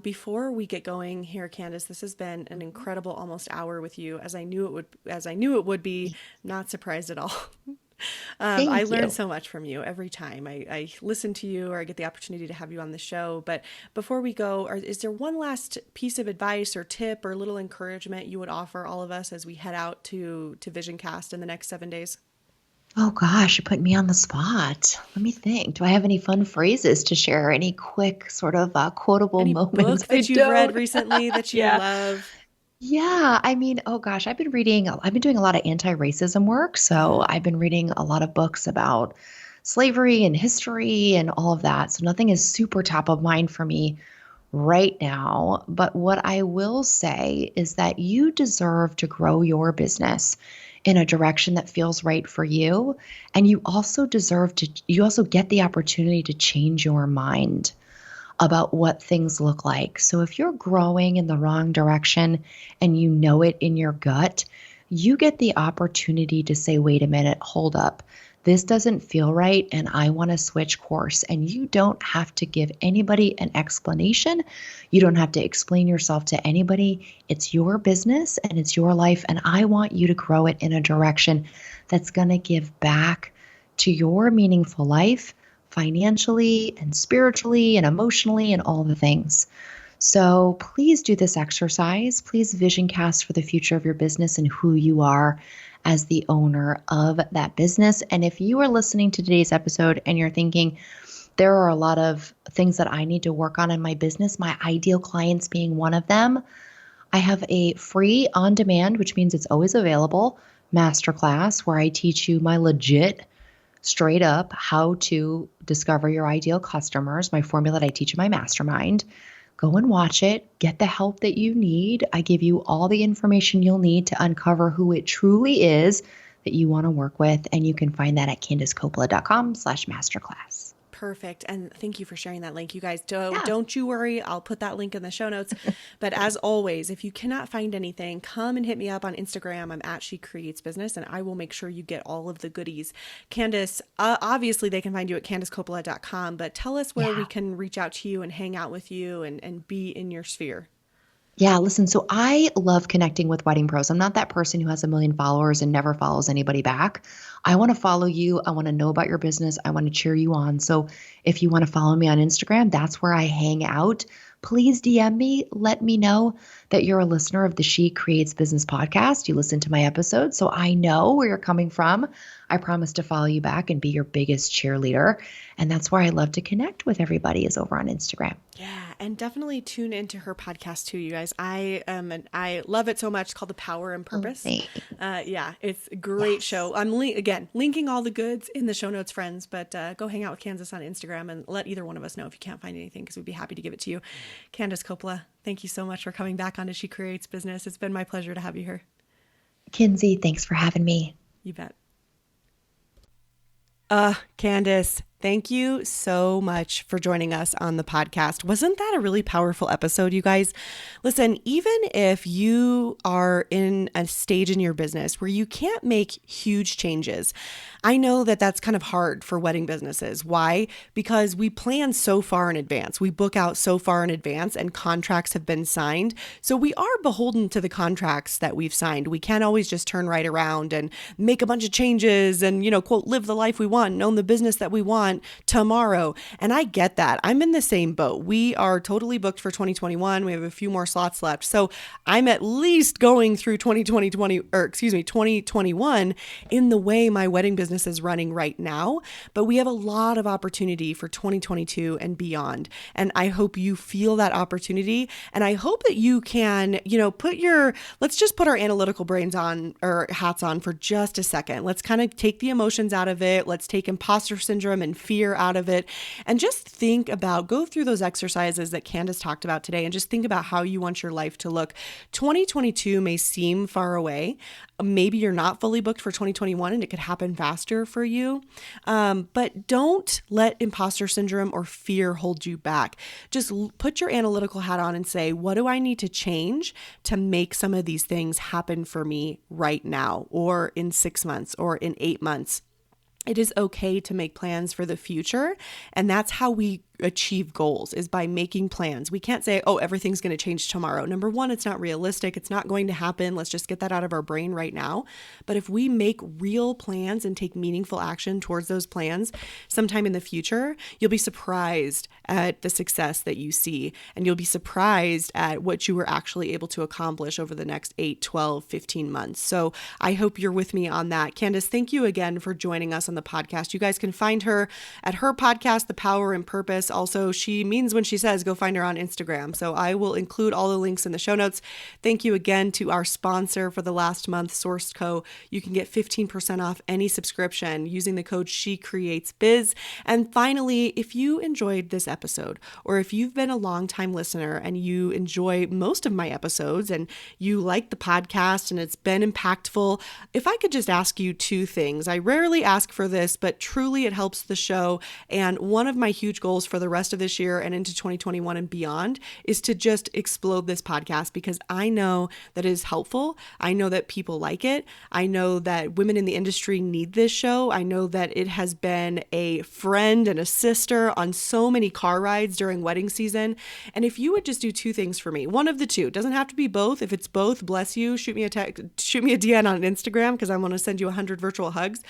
Before we get going here, Candace, this has been an incredible almost hour with you, as I knew it would be. Not surprised at all. I learn so much from you every time I listen to you or I get the opportunity to have you on the show. But before we go, is there one last piece of advice or tip or little encouragement you would offer all of us as we head out to Vision Cast in the next 7 days? Oh gosh, you put me on the spot. Let me think. Do I have any fun phrases to share? Any quick sort of quotable Any moments book that you've read recently that you love? Yeah, I mean, oh gosh, I've been doing a lot of anti-racism work. So I've been reading a lot of books about slavery and history and all of that. So nothing is super top of mind for me right now. But what I will say is that you deserve to grow your business in a direction that feels right for you. And you also get the opportunity to change your mind about what things look like. So if you're growing in the wrong direction and you know it in your gut, you get the opportunity to say, wait a minute, hold up. This doesn't feel right and I want to switch course. And you don't have to give anybody an explanation. You don't have to explain yourself to anybody. It's your business and it's your life. And I want you to grow it in a direction that's going to give back to your meaningful life financially and spiritually and emotionally and all the things. So please do this exercise. Please vision cast for the future of your business and who you are as the owner of that business. And if you are listening to today's episode and you're thinking, there are a lot of things that I need to work on in my business, my ideal clients being one of them, I have a free on-demand, which means it's always available, masterclass where I teach you my legit, straight up how to discover your ideal customers, my formula that I teach in my mastermind. Go and watch it, get the help that you need. I give you all the information you'll need to uncover who it truly is that you want to work with. And you can find that at CandiceCoppola.com/masterclass. Perfect. And thank you for sharing that link. You guys, don't you worry. I'll put that link in the show notes. But as always, if you cannot find anything, come and hit me up on Instagram. I'm at She Creates Business, and I will make sure you get all of the goodies. Candace, obviously they can find you at CandiceCoppola.com, but tell us where we can reach out to you and hang out with you and be in your sphere. Yeah, listen, so I love connecting with wedding pros. I'm not that person who has 1 million followers and never follows anybody back. I want to follow you. I want to know about your business. I want to cheer you on. So if you want to follow me on Instagram, that's where I hang out. Please DM me. Let me know that you're a listener of the She Creates Business podcast. You listen to my episodes, so I know where you're coming from. I promise to follow you back and be your biggest cheerleader. And that's where I love to connect with everybody is over on Instagram. Yeah, and definitely tune into her podcast too, you guys. I love it so much. It's called The Power and Purpose. Yeah, it's a great show. I'm linking all the goods in the show notes, friends. But go hang out with Candace on Instagram and let either one of us know if you can't find anything, because we'd be happy to give it to you. Candice Coppola, thank you so much for coming back onto She Creates Business. It's been my pleasure to have you here. Kinsey, thanks for having me. You bet. Candace, thank you so much for joining us on the podcast. Wasn't that a really powerful episode, you guys? Listen, even if you are in a stage in your business where you can't make huge changes, I know that that's kind of hard for wedding businesses. Why? Because we plan so far in advance. We book out so far in advance and contracts have been signed. So we are beholden to the contracts that we've signed. We can't always just turn right around and make a bunch of changes and, quote, live the life we want, own the business that we want, want tomorrow. And I get that. I'm in the same boat. We are totally booked for 2021. We have a few more slots left. So I'm at least going through 2021 in the way my wedding business is running right now. But we have a lot of opportunity for 2022 and beyond. And I hope you feel that opportunity. And I hope that you can, let's just put our analytical brains on or hats on for just a second. Let's kind of take the emotions out of it. Let's take imposter syndrome and fear out of it. And just go through those exercises that Candace talked about today and just think about how you want your life to look. 2022 may seem far away. Maybe you're not fully booked for 2021 and it could happen faster for you. But don't let imposter syndrome or fear hold you back. Just put your analytical hat on and say, what do I need to change to make some of these things happen for me right now, or in 6 months, or in 8 months? It is okay to make plans for the future. And that's how we achieve goals, is by making plans. We can't say, oh, everything's going to change tomorrow. Number one, it's not realistic. It's not going to happen. Let's just get that out of our brain right now. But if we make real plans and take meaningful action towards those plans sometime in the future, you'll be surprised at the success that you see. And you'll be surprised at what you were actually able to accomplish over the next 8, 12, 15 months. So I hope you're with me on that. Candace, thank you again for joining us on the podcast. You guys can find her at her podcast, The Power and Purpose. Also, she means when she says go find her on Instagram. So I will include all the links in the show notes. Thank you again to our sponsor for the last month, Sourced Co. You can get 15% off any subscription using the code SheCreatesBiz. And finally, if you enjoyed this episode, or if you've been a longtime listener and you enjoy most of my episodes and you like the podcast and it's been impactful, if I could just ask you two things. I rarely ask for this, but truly it helps the show. And one of my huge goals for the rest of this year and into 2021 and beyond is to just explode this podcast, because I know that it is helpful. I know that people like it. I know that women in the industry need this show. I know that it has been a friend and a sister on so many car rides during wedding season. And if you would just do two things for me, one of the two, it doesn't have to be both. If it's both, bless you. Shoot me a DM on Instagram, because I want to send you 100 virtual hugs.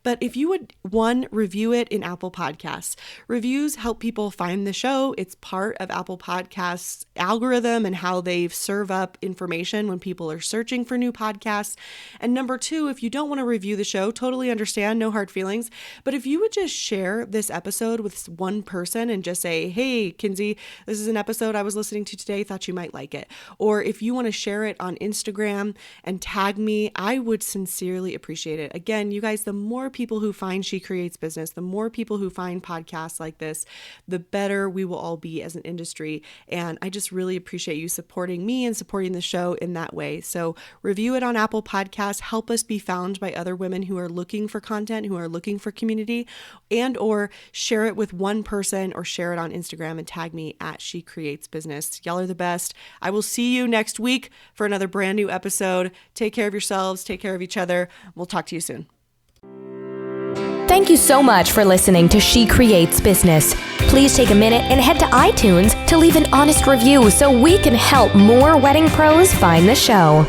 But if you would, one, review it in Apple Podcasts. Reviews help people find the show. It's part of Apple Podcasts algorithm and how they serve up information when people are searching for new podcasts. And number two, if you don't want to review the show, totally understand, no hard feelings. But if you would just share this episode with one person and just say, hey, Kinsey, this is an episode I was listening to today, thought you might like it. Or if you want to share it on Instagram and tag me, I would sincerely appreciate it. Again, you guys, the more people who find She Creates Business, the more people who find podcasts like this, the better we will all be as an industry. And I just really appreciate you supporting me and supporting the show in that way. So review it on Apple Podcasts. Help us be found by other women who are looking for content, who are looking for community, and or share it with one person or share it on Instagram and tag me at She Creates Business. Y'all are the best. I will see you next week for another brand new episode. Take care of yourselves. Take care of each other. We'll talk to you soon. Thank you so much for listening to She Creates Business. Please take a minute and head to iTunes to leave an honest review so we can help more wedding pros find the show.